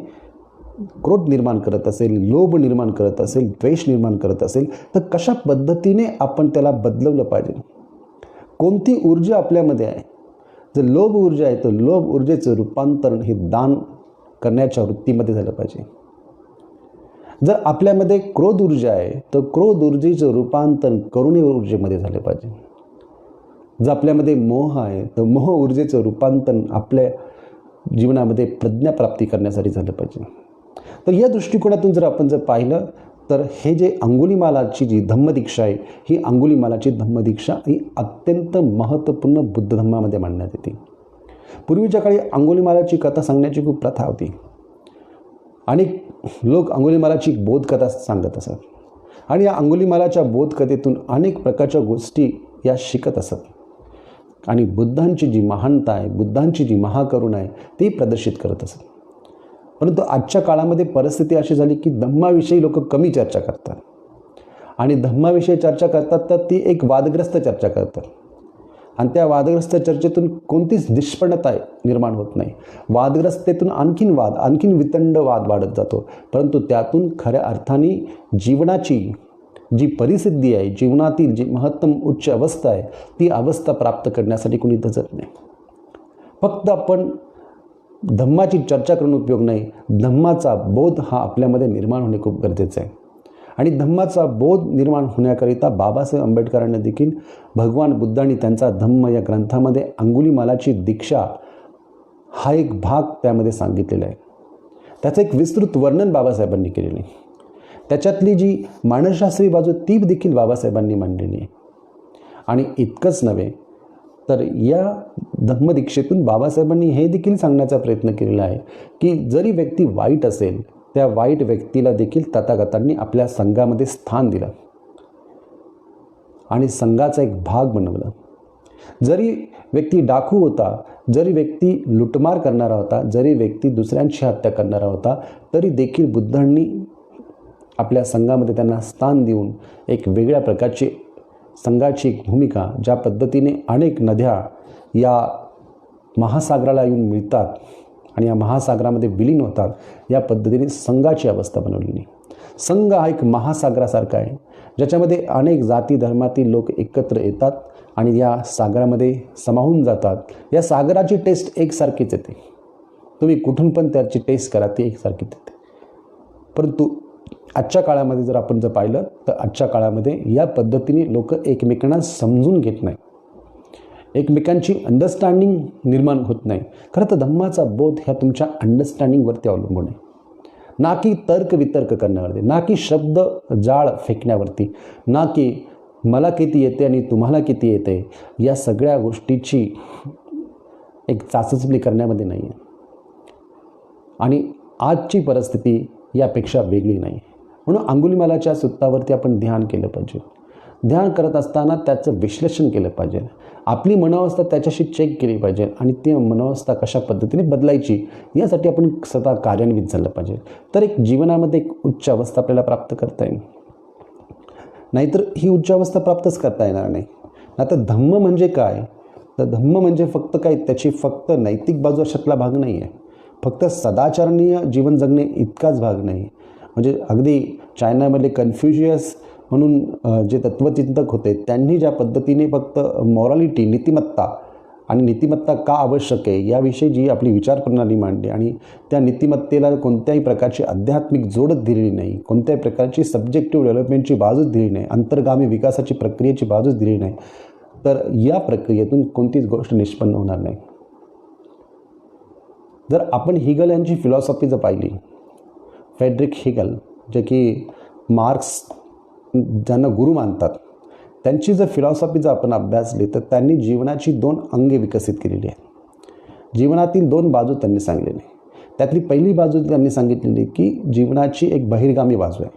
S1: क्रोध निर्माण करत असेल, लोभ निर्माण करत असेल, द्वेष निर्माण करत असेल, तर कशा पद्धतीने आपण त्याला बदलवलं पाहिजे? कोणती ऊर्जा आपल्यामध्ये आहे? जर लोभ ऊर्जा आहे तर लोभ ऊर्जेचं रूपांतरण हे दान करण्याच्या वृत्तीमध्ये झालं पाहिजे. जर आपल्यामध्ये क्रोध ऊर्जा आहे तर क्रोध ऊर्जेचं रूपांतरण करुणे ऊर्जेमध्ये झालं पाहिजे. जर आपल्यामध्ये मोह आहे तर मोह ऊर्जेचं रूपांतरण आपल्या जीवनामध्ये प्रज्ञाप्राप्ती करण्यासाठी झालं पाहिजे. तर या दृष्टिकोनातून जर आपण पाहिलं तर हे जे अंगुलीमालाची जी धम्मदीक्षा आहे, ही अंगुलीमालाची धम्मदीक्षा ही अत्यंत महत्त्वपूर्ण बुद्ध धर्मामध्ये मांडण्यात येते. पूर्वीच्या काळी अंगुलीमालाची कथा सांगण्याची खूप प्रथा होती. अनेक लोक अंगुलीमालाची बोधकथा सांगत असत आणि या अंगुलीमालाच्या बोधकथेतून अनेक प्रकारच्या गोष्टी या शिकत असत आणि बुद्धांची जी महानता आहे, बुद्धांची जी महाकरुणा आहे ती प्रदर्शित करत असत. परंतु आजच्या काळामध्ये परिस्थिती अशी झाली की धम्माविषयी लोक कमी चर्चा करतात आणि धम्माविषयी चर्चा करतात तर ती एक वादग्रस्त चर्चा करतात आणि त्या वादग्रस्त चर्चेतून कोणतीच निष्पन्नता निर्माण होत नाही. वादग्रस्तेतून आणखीन वितंड वाद वाढत जातो, परंतु त्यातून खऱ्या अर्थाने जीवनाची जी परिसिद्धी आहे, जीवनातील जी महत्तम उच्च अवस्था आहे, ती अवस्था प्राप्त करण्यासाठी कोणी धजत नाही. फक्त आपण धम्माची चर्चा करून उपयोग नाही, धम्माचा बोध हा आपल्यामध्ये निर्माण होणे खूप गरजेचं आहे. आणि धम्माचा बोध निर्माण होण्याकरिता बाबासाहेब आंबेडकरांनी देखील भगवान बुद्धांनी त्यांचा धम्म या ग्रंथामध्ये अंगुलीमालाची दीक्षा हा एक भाग त्यामध्ये सांगितलेला आहे. त्याचं एक विस्तृत वर्णन बाबासाहेबांनी केलेलं आहे. त्याच्यातली जी मानसशास्त्रीय बाजू ती देखील बाबासाहेबांनी मांडलेली आहे. आणि इतकंच नव्हे तर या धम्मदीक्षेतून बाबासाहेबांनी हे देखील सांगण्याचा प्रयत्न केलेला आहे की जरी व्यक्ती वाईट असेल, त्या वाईट व्यक्तीला देखील तथागतांनी आपल्या संघामध्ये स्थान दिलं आणि संघाचा एक भाग बनवलं. जरी व्यक्ती डाकू होता, जरी व्यक्ती लुटमार करणारा होता, जरी व्यक्ती दुसऱ्यांची हत्या करणारा होता, तरी देखील बुद्धांनी आपल्या संघामध्ये त्यांना स्थान देऊन एक वेगळ्या प्रकारची संघाची एक भूमिका, ज्या पद्धतीने अनेक नद्या या महासागराला येऊन मिळतात आणि या महासागरामध्ये विलीन होतात, या पद्धतीने संघाची अवस्था बनवलेली. संघ हा एक महासागरासारखा आहे, ज्याच्यामध्ये अनेक जाती धर्मातील लोक एकत्र येतात आणि या सागरामध्ये समावून जातात. या सागराची टेस्ट एकसारखीच येते, तुम्ही कुठून पण त्याची टेस्ट करा, ती एकसारखीच येते. परंतु आजच्या काळामध्ये जर आपण पाहिलं तर आजच्या काळामध्ये या पद्धतीने लोक एकमेकांना समजून घेत नाही, एकमेकांची अंडरस्टँडिंग निर्माण होत नाही. खरं तर धम्माचा बोध ह्या तुमच्या अंडरस्टँडिंगवरती अवलंबून आहे, ना की तर्क वितर्क करण्यावरती, ना की शब्द जाळ फेकण्यावरती, ना की मला किती येते आणि तुम्हाला किती येते या सगळ्या गोष्टीची एक चाचपणी करण्यामध्ये नाही आहे. आणि आजची परिस्थिती यापेक्षा वेगळी नाही. म्हणून अंगुलीमालाच्या सूत्रावरती आपण ध्यान केलं पाहिजे. ध्यान करत असताना त्याचं विश्लेषण केलं पाहिजे, आपली मनोवस्था त्याच्याशी चेक केली पाहिजे आणि ती मनोवस्था कशा पद्धतीने बदलायची यासाठी आपण स्वतः कार्यान्वित झालं पाहिजे. तर एक जीवनामध्ये एक उच्च अवस्था आपल्याला प्राप्त करता येईल. नाहीतर ही उच्च अवस्था प्राप्तच करता येणार नाही. आता धम्म म्हणजे काय? तर धम्म म्हणजे फक्त काय, त्याची फक्त नैतिक बाजू अशातला भाग नाही आहे, फक्त सदाचरणीय जीवन जगणे इतकाच भाग नाही. म्हणजे अगदी चायनामध्ये कन्फ्युशियस म्हणून जे तत्त्वचिंतक होते त्यांनी ज्या पद्धतीने फक्त मॉरॅलिटी, नीतिमत्ता आणि नीतिमत्ता का आवश्यक आहे याविषयी जी आपली विचारप्रणाली मांडली आणि त्या नीतिमत्तेला कोणत्याही प्रकारची आध्यात्मिक जोडच दिलेली नाही, कोणत्याही प्रकारची सब्जेक्टिव्ह डेव्हलपमेंटची बाजूच दिली नाही, अंतर्गामी विकासाची प्रक्रियेची बाजूच दिली नाही, तर या प्रक्रियेतून कोणतीच गोष्ट निष्पन्न होणार नाही. जर आपण हिगल यांची फिलॉसॉफी जर पाहिली, फ्रेडरिक हिगल जे की मार्क्स ज्यांना गुरु मानतात, त्यांची जर फिलॉसॉफी जर आपण अभ्यासली तर त्यांनी जीवनाची 2 अंगे विकसित केलेली आहेत. जीवनातील 2 बाजू त्यांनी सांगलेली. त्यातली पहिली बाजू त्यांनी सांगितलेली की जीवनाची एक बहिर्गामी बाजू आहे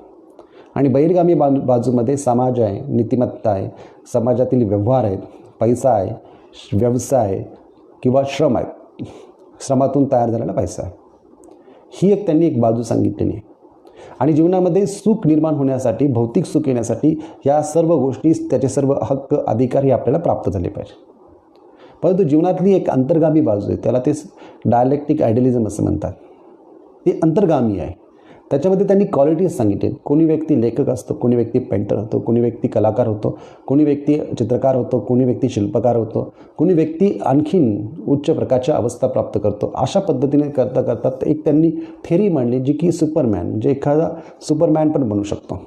S1: आणि बहिर्गामी बाजूमध्ये समाज आहे, नीतिमत्ता आहे, समाजातील व्यवहार आहेत, पैसा आहे, व्यवसाय किंवा श्रम आहे, श्रमातून तयार झालेला पैसा आहे. ही एक त्यांनी एक बाजू सांगितलेली आहे. आणि जीवनामध्ये सुख निर्माण होण्यासाठी, भौतिक सुख येण्यासाठी या सर्व गोष्टी, त्याचे सर्व हक्क अधिकार हे आपल्याला प्राप्त झाले पाहिजे. परंतु जीवनातली एक अंतर्गामी बाजू आहे, त्याला ते डायलेक्टिक आयडियलिझम असं म्हणतात. ती अंतर्गामी आहे. त्याच्यामध्ये त्यांनी क्वालिटीज सांगितले. कोणी व्यक्ती लेखक असतो, कोणी व्यक्ती पेंटर होतो, कोणी व्यक्ती कलाकार होतो, कोणी व्यक्ती चित्रकार होतो, कोणी व्यक्ती शिल्पकार होतो, कोणी व्यक्ती आणखीन उच्च प्रकारच्या अवस्था प्राप्त करतो. अशा पद्धतीने करता करता एक त्यांनी थेरी मांडली, जी की सुपरमॅन, म्हणजे एखादा सुपरमॅन पण बनू शकतो,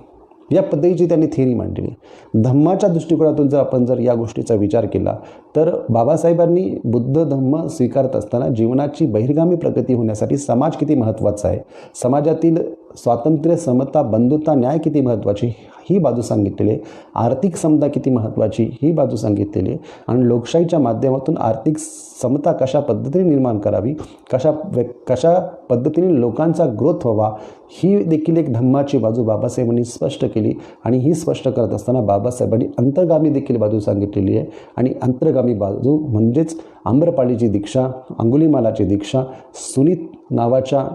S1: या पद्धतीची त्यांनी थेरी मांडली. धम्माच्या दृष्टिकोनातून जर या गोष्टीचा विचार केला तर बाबासाहेबांनी बुद्ध धम्म स्वीकारत असताना जीवनाची बहिर्गामी प्रगती होण्यासाठी समाज किती महत्त्वाचा आहे, समाजातील स्वातंत्र्य, समता, बंधुता, न्याय किती महत्त्वाची ही बाजू सांगितलेली आहे, आर्थिक समता किती महत्त्वाची ही बाजू सांगितलेली आहे, आणि लोकशाहीच्या माध्यमातून आर्थिक समता कशा पद्धतीने निर्माण करावी, कशा पद्धतीने लोकांचा ग्रोथ व्हावा, ही देखील एक धम्माची बाजू बाबासाहेबांनी स्पष्ट केली. आणि ही स्पष्ट करत असताना बाबासाहेबांनी अंतर्गामी देखील बाजू सांगितलेली आहे. आणि अंतर्गामी बाजू म्हणजेच आम्रपालीची दीक्षा, अंगुलीमालाची दीक्षा, सुनीत नावाच्या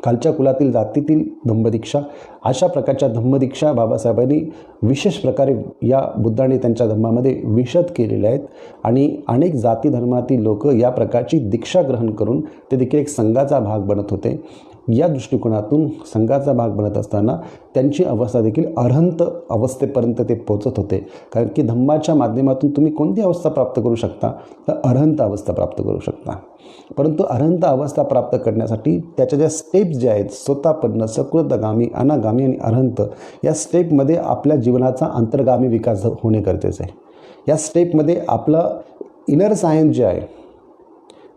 S1: खालच्या कुलातील जातीतील धम्मदीक्षा, अशा प्रकारच्या धम्मदीक्षा बाबासाहेबांनी विशेष प्रकारे या बुद्धाने त्यांच्या धर्मामध्ये विशद केलेल्या आहेत. आणि अनेक जाती धर्मातील लोक या प्रकारची दीक्षा ग्रहण करून ते देखील एक संघाचा भाग बनत होते. या दृष्टिकोनातून संघाचा भाग बनत असताना त्यांची अवस्था देखील अरहंत अवस्थेपर्यंत ते पोचत होते. कारण की धम्माच्या माध्यमातून तुम्ही कोणती अवस्था प्राप्त करू शकता, तर अरहंत अवस्था प्राप्त करू शकता. परंतु अरहंत अवस्था प्राप्त करण्यासाठी त्याच्या ज्या स्टेप्स ज्या आहेत, स्वतःपन्न, सकृतगामी, अनागामी आणि अरहंत, या स्टेपमध्ये आपल्या जीवनाचा अंतर्गामी विकास होणे गरजेचं आहे. या स्टेपमध्ये आपलं इनर सायन्स जे आहे,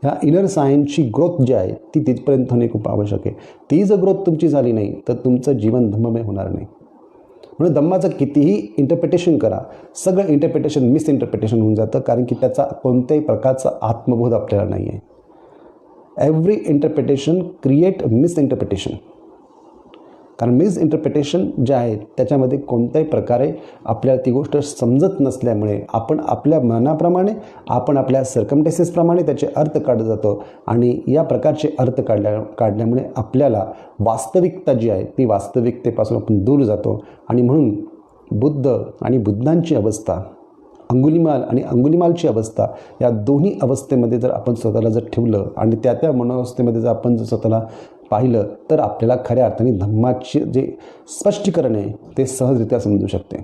S1: ह्या इनर सायन्सची ग्रोथ जी आहे ती तिथपर्यंत होणे खूप आवश्यक आहे. ती जर ग्रोथ तुमची झाली नाही तर तुमचं जीवन धम्ममय होणार नाही. म्हणून धम्माचं कितीही इंटरप्रिटेशन करा, सगळं इंटरप्रिटेशन मिसइंटरप्रिटेशन होऊन जातं, कारण की त्याचा कोणत्याही प्रकारचा आत्मबोध आपल्याला नाही आहे. Every interpretation create misinterpretation. कारण मिसइंटरप्रिटेशन जे आहे त्याच्यामध्ये कोणत्याही प्रकारे आपल्याला ती गोष्ट समजत नसल्यामुळे आपण आपल्या मनाप्रमाणे, आपण आपल्या सर्कमस्टन्सेसप्रमाणे त्याचे अर्थ काढत जातो. आणि या प्रकारचे अर्थ काढल्यामुळे आपल्याला वास्तविकता जी आहे ती वास्तविकतेपासून आपण दूर जातो. आणि म्हणून बुद्ध आणि बुद्धांची अवस्था, अंगुलीमाल आणि अंगुलीमालची अवस्था, या दोन्ही अवस्थेमध्ये जर आपण स्वतःला जर ठेवलं आणि त्या मनोवस्थेमध्ये जर आपण जर स्वतःला पाहिलं तर आपल्याला खऱ्या अर्थाने धम्माचे जे स्पष्टीकरण आहे ते सहजरित्या समजू शकते.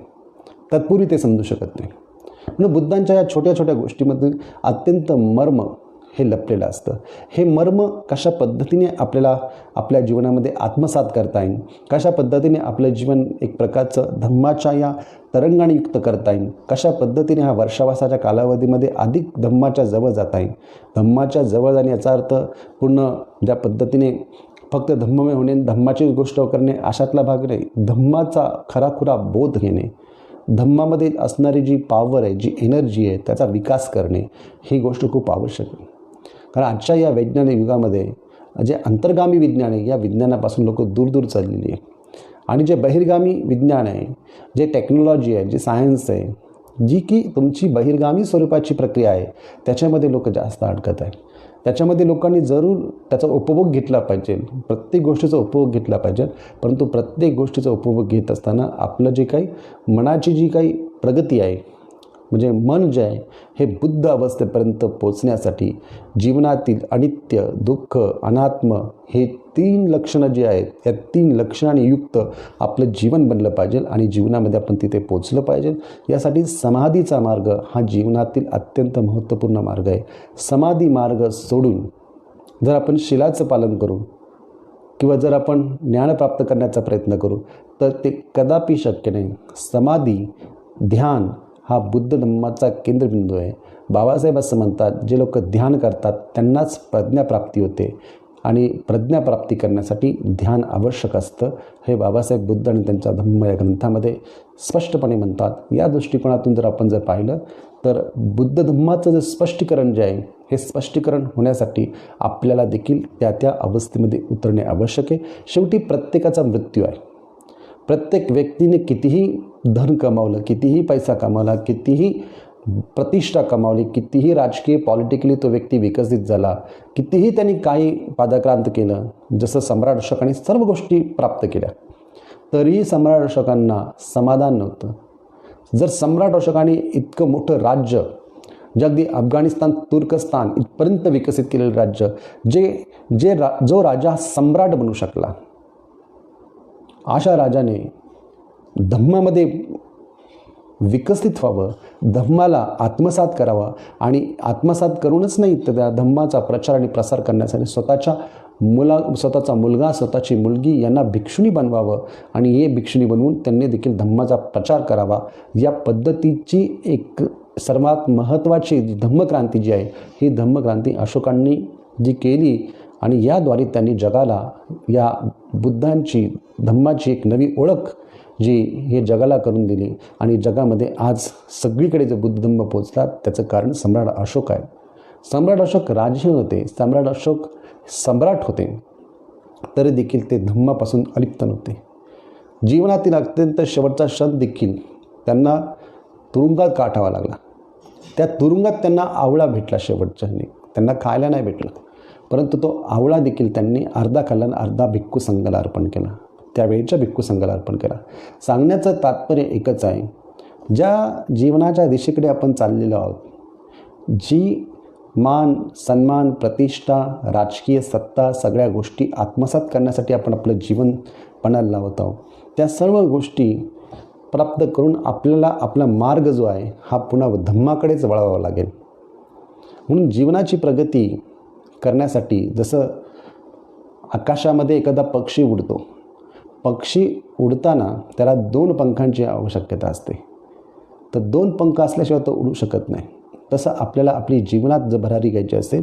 S1: तत्पूर्वी ते समजू शकत नाही. म्हणून बुद्धांच्या या छोट्या छोट्या गोष्टीमध्ये अत्यंत मर्म हे लपलेलं असतं. हे मर्म कशा पद्धतीने आपल्याला आपल्या जीवनामध्ये आत्मसात करता येईल, कशा पद्धतीने आपलं जीवन एक प्रकारचं धम्माच्या या तरंगाने युक्त करता येईल, कशा पद्धतीने हा वर्षावासाच्या कालावधीमध्ये अधिक धम्माच्या जवळ जाता येईल. धम्माच्या जवळ जाणे याचा अर्थ पूर्ण ज्या पद्धतीने फक्त धम्ममय होणे, धम्माचीच गोष्ट करणे अशातला भाग नाही. धम्माचा खराखुरा बोध घेणे, धम्मामध्ये असणारी जी पॉवर आहे, जी एनर्जी आहे, त्याचा विकास करणे, ही गोष्ट खूप आवश्यक आहे. कारण आजच्या या वैज्ञानिक युगामध्ये जे अंतर्गामी विज्ञान आहे, या विज्ञानापासून लोक दूर दूर चाललेली आहे. आणि जे बहिर्गामी विज्ञान आहे, जे टेक्नॉलॉजी आहे, जे सायन्स आहे, जी की तुमची बहिर्गामी स्वरूपाची प्रक्रिया आहे, त्याच्यामध्ये लोक जास्त अडकत आहे. त्याच्यामध्ये लोकांनी जरूर त्याचा उपभोग घेतला पाहिजे, प्रत्येक गोष्टीचा उपभोग घेतला पाहिजे. परंतु प्रत्येक गोष्टीचा उपभोग घेत असताना आपलं जे काही मनाची जी काही प्रगती आहे, म्हणजे मन जे आहे हे बुद्ध अवस्थेपर्यंत पोचण्यासाठी जीवनातील अनित्य, दुःख, अनात्म हे 3 लक्षणं जी आहेत, या 3 लक्षणांनी युक्त आपलं जीवन बनलं पाहिजे आणि जीवनामध्ये आपण तिथे पोचलं पाहिजे. यासाठी समाधीचा मार्ग हा जीवनातील अत्यंत महत्त्वपूर्ण मार्ग आहे. समाधी मार्ग सोडून जर आपण शिलाचं पालन करू किंवा जर आपण ज्ञान प्राप्त करण्याचा प्रयत्न करू तर ते कदापि शक्य नाही. समाधी, ध्यान हा बुद्ध धम्माचा केंद्रबिंदू आहे. बाबासाहेब असं म्हणतात, जे लोक ध्यान करतात त्यांनाच प्रज्ञाप्राप्ती होते आणि प्रज्ञाप्राप्ती करण्यासाठी ध्यान आवश्यक असतं. हे बाबासाहेब बुद्ध आणि त्यांच्या धम्म या ग्रंथामध्ये स्पष्टपणे म्हणतात. या दृष्टिकोनातून जर आपण जर पाहिलं तर बुद्ध धम्माचं जे स्पष्टीकरण जे आहे, हे स्पष्टीकरण होण्यासाठी आपल्याला देखील त्या अवस्थेमध्ये उतरणे आवश्यक आहे. शेवटी प्रत्येकाचा मृत्यू आहे. प्रत्येक व्यक्तीने कितीही धन कमावलं, कितीही पैसा कमावला, कितीही प्रतिष्ठा कमावली, कितीही राजकीय पॉलिटिकली तो व्यक्ती विकसित झाला, कितीही त्यांनी काही पादाक्रांत केलं, जसं सम्राट अशोकाने सर्व गोष्टी प्राप्त केल्या, तरीही सम्राट अशोकांना समाधान नव्हतं. जर सम्राट अशोकाने इतकं मोठं राज्य, जे अगदी अफगाणिस्तान, तुर्कस्तान इथपर्यंत विकसित केलेलं राज्य, जो राजा सम्राट बनू शकला, अशा राजाने धम्मामध्ये विकसित व्हावं, धम्माला आत्मसात करावा आणि आत्मसात करूनच नाही तर त्या धम्माचा प्रचार आणि प्रसार करण्यासाठी स्वतःचा मुलगा, स्वतःची मुलगी यांना भिक्षुणी बनवावं आणि हे भिक्षुणी बनवून त्यांनी देखील धम्माचा प्रचार करावा. या पद्धतीची एक सर्वात महत्त्वाची धम्मक्रांती जी आहे, ही धम्मक्रांती अशोकांनी जी केली आणि याद्वारे त्यांनी जगाला या बुद्धांची, धम्माची एक नवी ओळख जी हे जगाला करून दिली आणि जगामध्ये आज सगळीकडे जो बुद्ध धम्म पोचला त्याचं कारण सम्राट अशोक आहे. सम्राट अशोक राजहीन होते, सम्राट अशोक सम्राट होते, तरी देखील ते धम्मापासून अलिप्त नव्हते. जीवनातील अत्यंत शेवटचा क्षण देखील त्यांना तुरुंगात काठावा लागला. त्या तुरुंगात त्यांना आवळा भेटला शेवटच्या क्षणी, त्यांना खायला नाही भेटलं, परंतु तो आवळा देखील त्यांनी अर्धा खाल्ला आणि अर्धा भिक्खू संघाला अर्पण केला, त्यावेळेच्या भिक्खू संघाला अर्पण केला. सांगण्याचं तात्पर्य एकच आहे, ज्या जीवनाच्या दिशेकडे आपण चाललेलो आहोत, जी मान, सन्मान, प्रतिष्ठा, राजकीय सत्ता सगळ्या गोष्टी आत्मसात करण्यासाठी आपण आपलं जीवन पणाला लावत आहोत, त्या सर्व गोष्टी प्राप्त करून आपल्याला आपला मार्ग जो आहे हा पुन्हा धम्माकडेच वळावा लागेल. म्हणून जीवनाची प्रगती करण्यासाठी जसं आकाशामध्ये एखादा पक्षी उडतो, पक्षी उडताना त्याला 2 पंखांची आवश्यकता असते, तर 2 पंख असल्याशिवाय तो उडू शकत नाही. तसं आपल्याला आपली जीवनात जर भरारी घ्यायची असेल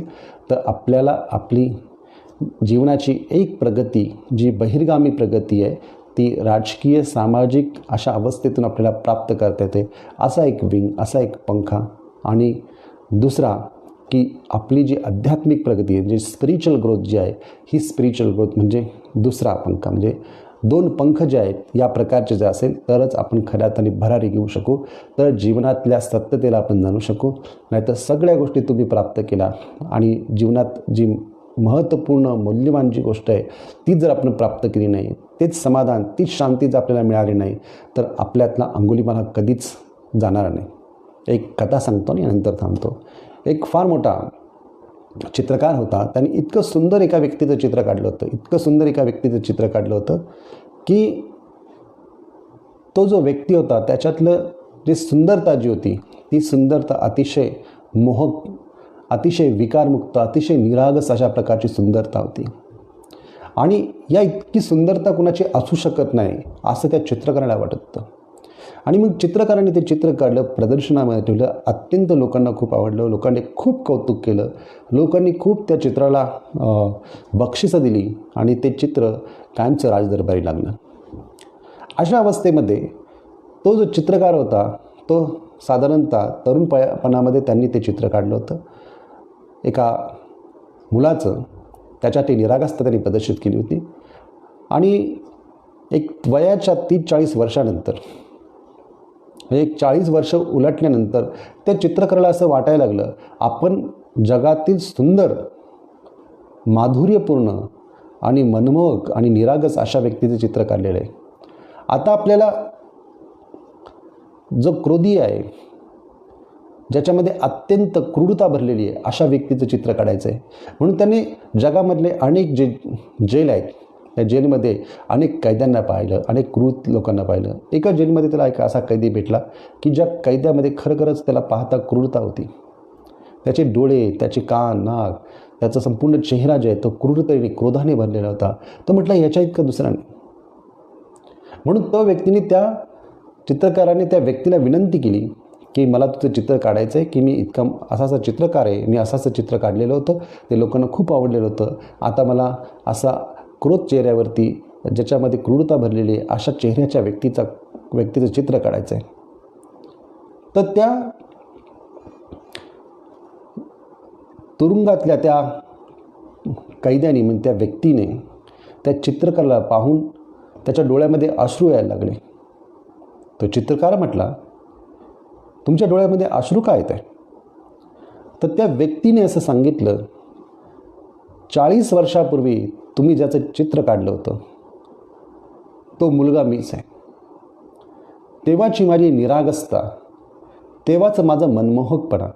S1: तर आपल्याला आपली जीवनाची एक प्रगती, जी बहिर्गामी प्रगती आहे, ती राजकीय, सामाजिक अशा अवस्थेतून आपल्याला प्राप्त करता येते. असा एक विंग, असा एक पंखा. आणि दुसरा की आपली जी आध्यात्मिक प्रगती आहे, जी स्पिरिच्युअल ग्रोथ जी आहे, ही स्पिरिच्युअल ग्रोथ म्हणजे दुसरा पंखा, म्हणजे 2 पंख जे आहेत या प्रकारचे जे असेल तरच आपण खऱ्या अर्थाने भरारी घेऊ शकू, तर जीवनातल्या सत्यतेला आपण जाणू शकू. नाहीतर सगळ्या गोष्टी तुम्ही प्राप्त केला आणि जीवनात जी महत्त्वपूर्ण मौल्यवान जी गोष्ट आहे ती जर आपण प्राप्त केली नाही, तेच समाधान, तीच शांती जर आपल्याला मिळाली नाही, तर आपल्यातला अंगुलीमाला कधीच जाणार नाही. एक कथा सांगतो आणि नंतर थांबतो. एक फार मोठा चित्रकार होता, त्याने इतकं सुंदर एका व्यक्तीचं चित्र काढलं होतं, इतकं सुंदर एका व्यक्तीचं चित्र काढलं होतं की तो जो व्यक्ती होता त्याच्यातलं जी सुंदरता जी होती, ती सुंदरता अतिशय मोहक, अतिशय विकारमुक्त, अतिशय निरागस अशा प्रकारची सुंदरता होती. आणि या इतकी सुंदरता कुणाची असू शकत नाही असं त्या चित्रकाराला वाटत होतं. आणि मग चित्रकाराने ते चित्र काढलं, प्रदर्शनामध्ये ठेवलं, अत्यंत लोकांना खूप आवडलं, लोकांनी खूप कौतुक केलं, लोकांनी खूप त्या चित्राला बक्षिसं दिली आणि ते चित्र कायमचं राजदरबारी लागलं. अशा अवस्थेमध्ये तो जो चित्रकार होता तो साधारणतः तरुणपणामध्ये त्यांनी ते चित्र काढलं होतं. एका मुलाचं, त्याच्यात निरागसता त्यांनी प्रदर्शित केली होती. आणि एक वयाच्या 30-40 वर्षानंतर, एक 40 वर्ष उलटल्यानंतर त्या चित्रकाराला असं वाटायला लागलं, आपण जगातील सुंदर, माधुर्यपूर्ण आणि मनमोहक आणि निरागस अशा व्यक्तीचं चित्र काढलेलं आहे. आता आपल्याला जो क्रोधी आहे, ज्याच्यामध्ये अत्यंत क्रूरता भरलेली आहे, अशा व्यक्तीचं चित्र काढायचं आहे. म्हणून त्याने जगामधले अनेक जेल आहेत, त्या जेलमध्ये अनेक कैद्यांना पाहिलं, अनेक क्रूर लोकांना पाहिलं. एका जेलमध्ये त्याला एक असा कैदी भेटला की ज्या कैद्यामध्ये खरोखरच त्याला पाहता क्रूरता होती. त्याचे डोळे, त्याचे कान, नाक, त्याचा संपूर्ण चेहरा जे आहे तो क्रूरतेने, क्रोधाने भरलेला होता. तो म्हटला याच्या इतका दुसरा नाही. म्हणून तो व्यक्तीने, त्या चित्रकाराने त्या व्यक्तीला विनंती केली की मला तुझं चित्र काढायचं आहे, की मी इतका असा चित्रकार आहे, मी असं चित्र काढलेलं होतं, ते लोकांना खूप आवडलेलं होतं. आता मला असा क्रोध चेहऱ्यावरती, ज्याच्यामध्ये क्रूरता भरलेली आहे, अशा चेहऱ्याच्या व्यक्तीचं चित्र काढायचं आहे. तर त्या तुरुंगातल्या त्या कैद्याने, म्हणजे त्या व्यक्तीने त्या चित्रकाराला पाहून त्याच्या डोळ्यामध्ये अश्रू यायला लागले. तो चित्रकार म्हटला, तुमच्या डोळ्यामध्ये अश्रू का येत आहे? तर त्या व्यक्तीने असं सांगितलं, 40 वर्षापूर्वी तुम्ही ज्याचं चित्र काढलं होतं तो मुलगा मीच आहे. तेव्हाची माझी निरागसता, तेव्हाचं माझं मनमोहकपणा,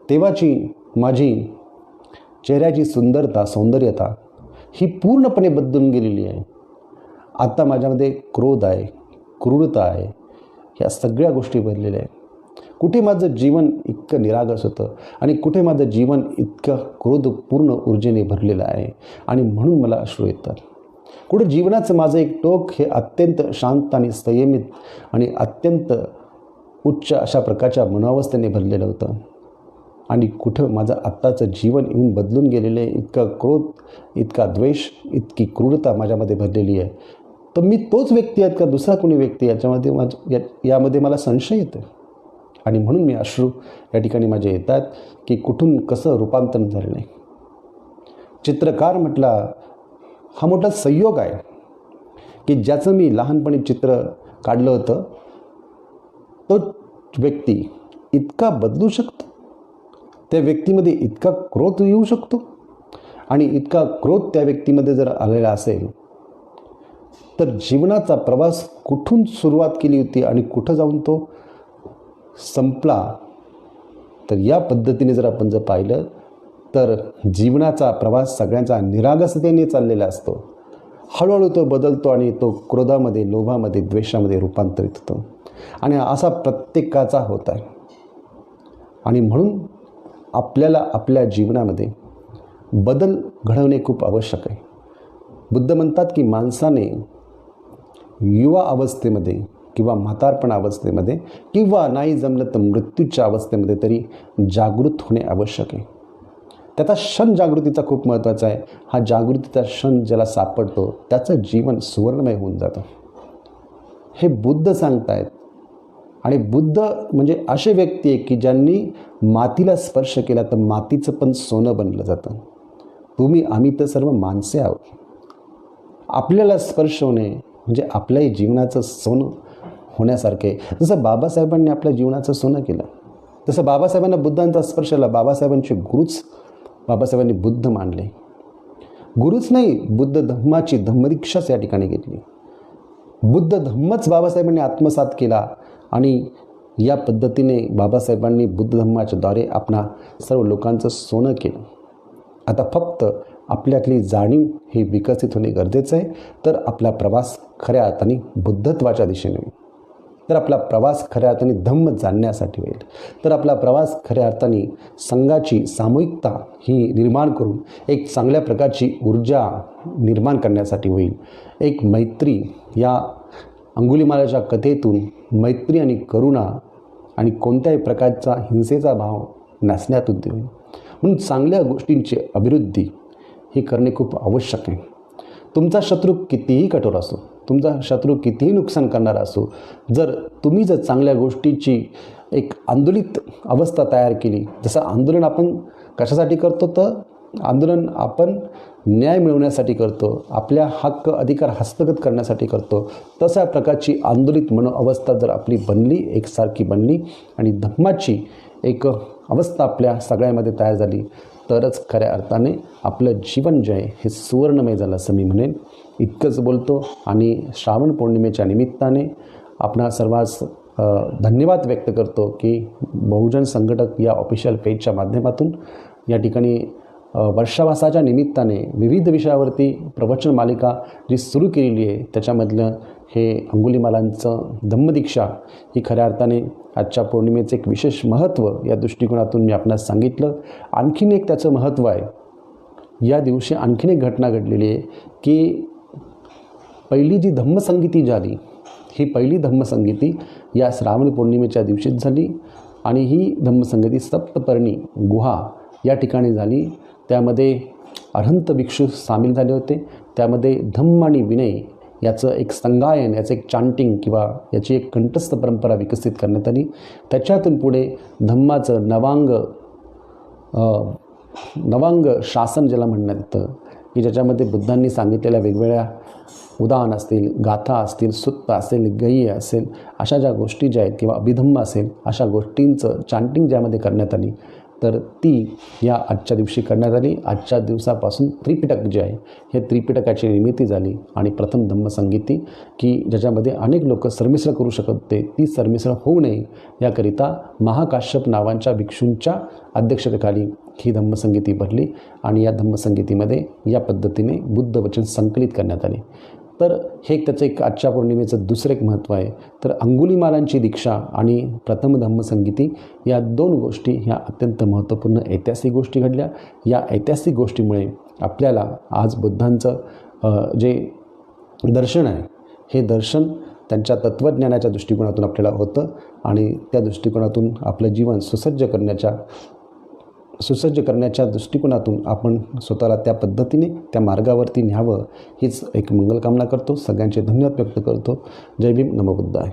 S1: तेव्हाची माझी चेहऱ्याची सुंदरता, सौंदर्यता ही पूर्णपणे बदलून गेलेली आहे. आता माझ्यामध्ये क्रोध आहे, क्रूरता आहे, ह्या सगळ्या गोष्टी भरलेल्या आहे. कुठे माझं जीवन इतकं निरागस होतं आणि कुठे माझं जीवन इतकं क्रोधपूर्ण ऊर्जेने भरलेलं आहे आणि म्हणून मला अश्रू येतात. कुठे जीवनाचं माझं एक टोक हे अत्यंत शांत आणि संयमित आणि अत्यंत उच्च अशा प्रकारच्या मनोवस्थेने भरलेलं होतं आणि कुठं माझं आत्ताचं जीवन येऊन बदलून गेलेलं आहे. इतका क्रोध, इतका द्वेष, इतकी क्रूरता माझ्यामध्ये भरलेली आहे. तर मी तोच व्यक्ती आहेत का दुसरा कोणी व्यक्ती याच्यामध्ये यामध्ये मला संशय येतो आणि म्हणून मी अश्रू या ठिकाणी माझे येतात की कुठून कसं रूपांतरण झालं नाही. चित्रकार म्हटला हा मोठा संयोग आहे की ज्याचं मी लहानपणी चित्र काढलं होतं तो व्यक्ती इतका बदलू शकतो, त्या व्यक्तीमध्ये इतका क्रोध येऊ शकतो आणि इतका क्रोध त्या व्यक्तीमध्ये जर आलेला असेल तर जीवनाचा प्रवास कुठून सुरुवात केली होती आणि कुठं जाऊन तो संपला. तर या पद्धतीने जर आपण जर पाहिलं तर जीवनाचा प्रवास सगळ्यांचा निरागसतेने चाललेला असतो. हळूहळू तो बदलतो आणि तो क्रोधामध्ये, लोभामध्ये, द्वेषामध्ये रूपांतरित होतो आणि असा प्रत्येकाचा होत आहे. आणि म्हणून आपल्याला आपल्या जीवनामध्ये बदल घडवणे खूप आवश्यक आहे. बुद्ध म्हणतात की माणसाने युवा अवस्थेमध्ये किंवा म्हातारपण अवस्थेमध्ये किंवा नाही जमलं तर मृत्यूच्या अवस्थेमध्ये तरी जागृत होणे आवश्यक आहे. त्याचा क्षण जागृतीचा खूप महत्त्वाचा आहे. हा जागृतीचा क्षण ज्याला सापडतो त्याचं जीवन सुवर्णमय होऊन जातं. हे बुद्ध सांगतायत आणि बुद्ध म्हणजे असे व्यक्ती आहे की ज्यांनी मातीला स्पर्श केला तर मातीचं पण सोनं बनलं जातं. आम्ही तर सर्व माणसे आहोत. आपल्याला स्पर्श होणे म्हणजे आपल्याही जीवनाचं सोनं होण्यासारखे. जसं बाबासाहेबांनी आपल्या जीवनाचं सोनं केलं, तसं बाबासाहेबांना बुद्धांचा स्पर्श आला. बाबासाहेबांचे गुरुच बाबासाहेबांनी बुद्ध मानले. गुरुच नाही, बुद्ध धम्माची धम्मदीक्षाच या ठिकाणी घेतली. बुद्ध धम्मच बाबासाहेबांनी आत्मसात केला आणि या पद्धतीने बाबासाहेबांनी बुद्ध धम्माच्या द्वारे आपणा सर्व लोकांचं सोनं केलं. आता फक्त आपल्यातली जाणीव ही विकसित होणे गरजेचं आहे. तर आपला प्रवास खऱ्या अर्थाने बुद्धत्वाच्या दिशेने होईल, तर आपला प्रवास खऱ्या अर्थाने धम्म जाणण्यासाठी होईल, तर आपला प्रवास खऱ्या अर्थाने संघाची सामूहिकता ही निर्माण करून एक चांगल्या प्रकारची ऊर्जा निर्माण करण्यासाठी होईल. एक मैत्री, या अंगुलीमालाच्या कथेतून मैत्री आणि करुणा आणि कोणत्याही प्रकारचा हिंसेचा भाव नसण्यातून होईल. म्हणून चांगल्या गोष्टींची अभिवृद्धी ही करणे खूप आवश्यक आहे. तुमचा शत्रू कितीही कठोर असो, तुमचा शत्रू कितीही नुकसान करणारा असो, जर तुम्ही चांगल्या गोष्टीची एक आंदोलित अवस्था तयार केली, जसं आंदोलन आपण कशासाठी करतो, तर आंदोलन आपण न्याय मिळवण्यासाठी करतो, आपल्या हक्क अधिकार हस्तगत करण्यासाठी करतो. तशा प्रकारची आंदोलित मनोअवस्था जर आपली बनली, एकसारखी बनली आणि धम्माची एक अवस्था आपल्या सगळ्यामध्ये तयार झाली, तरच खऱ्या अर्थाने आपलं जीवन जे आहे हे सुवर्णमय झालं असं मी म्हणेन. इतकंच बोलतो आणि श्रावण पौर्णिमेच्या निमित्ताने आपणा सर्वांस धन्यवाद व्यक्त करतो की बहुजन संघटक या ऑफिशियल पेजच्या माध्यमातून या ठिकाणी वर्षावासाच्या निमित्ताने विविध विषयावरती प्रवचन मालिका जी सुरू केलेली आहे, त्याच्यामधलं हे अंगुलीमालांचं धम्मदीक्षा ही खऱ्या अर्थाने आजच्या पौर्णिमेचं एक विशेष महत्त्व या दृष्टिकोनातून मी आपणास सांगितलं. आणखीन एक त्याचं महत्त्व आहे. या दिवशी आणखीन एक घटना घडलेली आहे की पहिली जी धम्मसंगीती झाली, ही पहिली धम्मसंगीती या श्रावण पौर्णिमेच्या दिवशीच झाली आणि ही धम्मसंगीती सप्तपर्णी गुहा या ठिकाणी झाली. त्यामध्ये अरहंत भिक्षू सामील झाले होते. त्यामध्ये धम्म आणि विनय याचं एक संगायन, याचं एक चांटिंग किंवा याची एक कंठस्थ परंपरा विकसित करण्यात आली. त्याच्यातून पुढे धम्माचं नवांग शासन ज्याला म्हणण्यात येतं की ज्याच्यामध्ये बुद्धांनी सांगितलेल्या वेगवेगळ्या उदाहरण असतील, गाथा असतील, सुत्त असेल, गय्य असेल, अशा ज्या गोष्टी ज्या आहेत किंवा अभिधम्म असेल, अशा गोष्टींचं चांटिंग ज्यामध्ये करण्यात आली, तर ती या आजच्या दिवशी करण्यात आली. आजच्या दिवसापासून त्रिपिटक जे आहे हे त्रिपिटकाची निर्मिती झाली आणि प्रथम धम्मसंगीती की ज्याच्यामध्ये अनेक लोक सरमिसळ करू शकत होते, ती सरमिसळ होऊ नये याकरिता महाकाश्यप नावांच्या भिक्षूंच्या अध्यक्षतेखाली ही धम्मसंगीती भरली आणि या धम्मसंगीतीमध्ये या पद्धतीने बुद्ध वचन संकलित करण्यात आले. तर हे त्याचं एक आजच्या पौर्णिमेचं दुसरं एक महत्त्व आहे. तर अंगुलीमालांची दीक्षा आणि प्रथम धम्मसंगीती या 2 गोष्टी ह्या अत्यंत महत्त्वपूर्ण ऐतिहासिक गोष्टी घडल्या. या ऐतिहासिक गोष्टीमुळे आपल्याला आज बुद्धांचं जे दर्शन आहे हे दर्शन त्यांच्या तत्त्वज्ञानाच्या दृष्टिकोनातून आपल्याला होतं आणि त्या दृष्टिकोनातून आपलं जीवन सुसज्ज करण्याच्या दृष्टिकोनातून आपण स्वतःला त्या पद्धतीने त्या मार्गावरती न्यावं हीच एक मंगलकामना करतो. सगळ्यांचे धन्यवाद व्यक्त करतो. जय भीम, नमो बुद्धाय.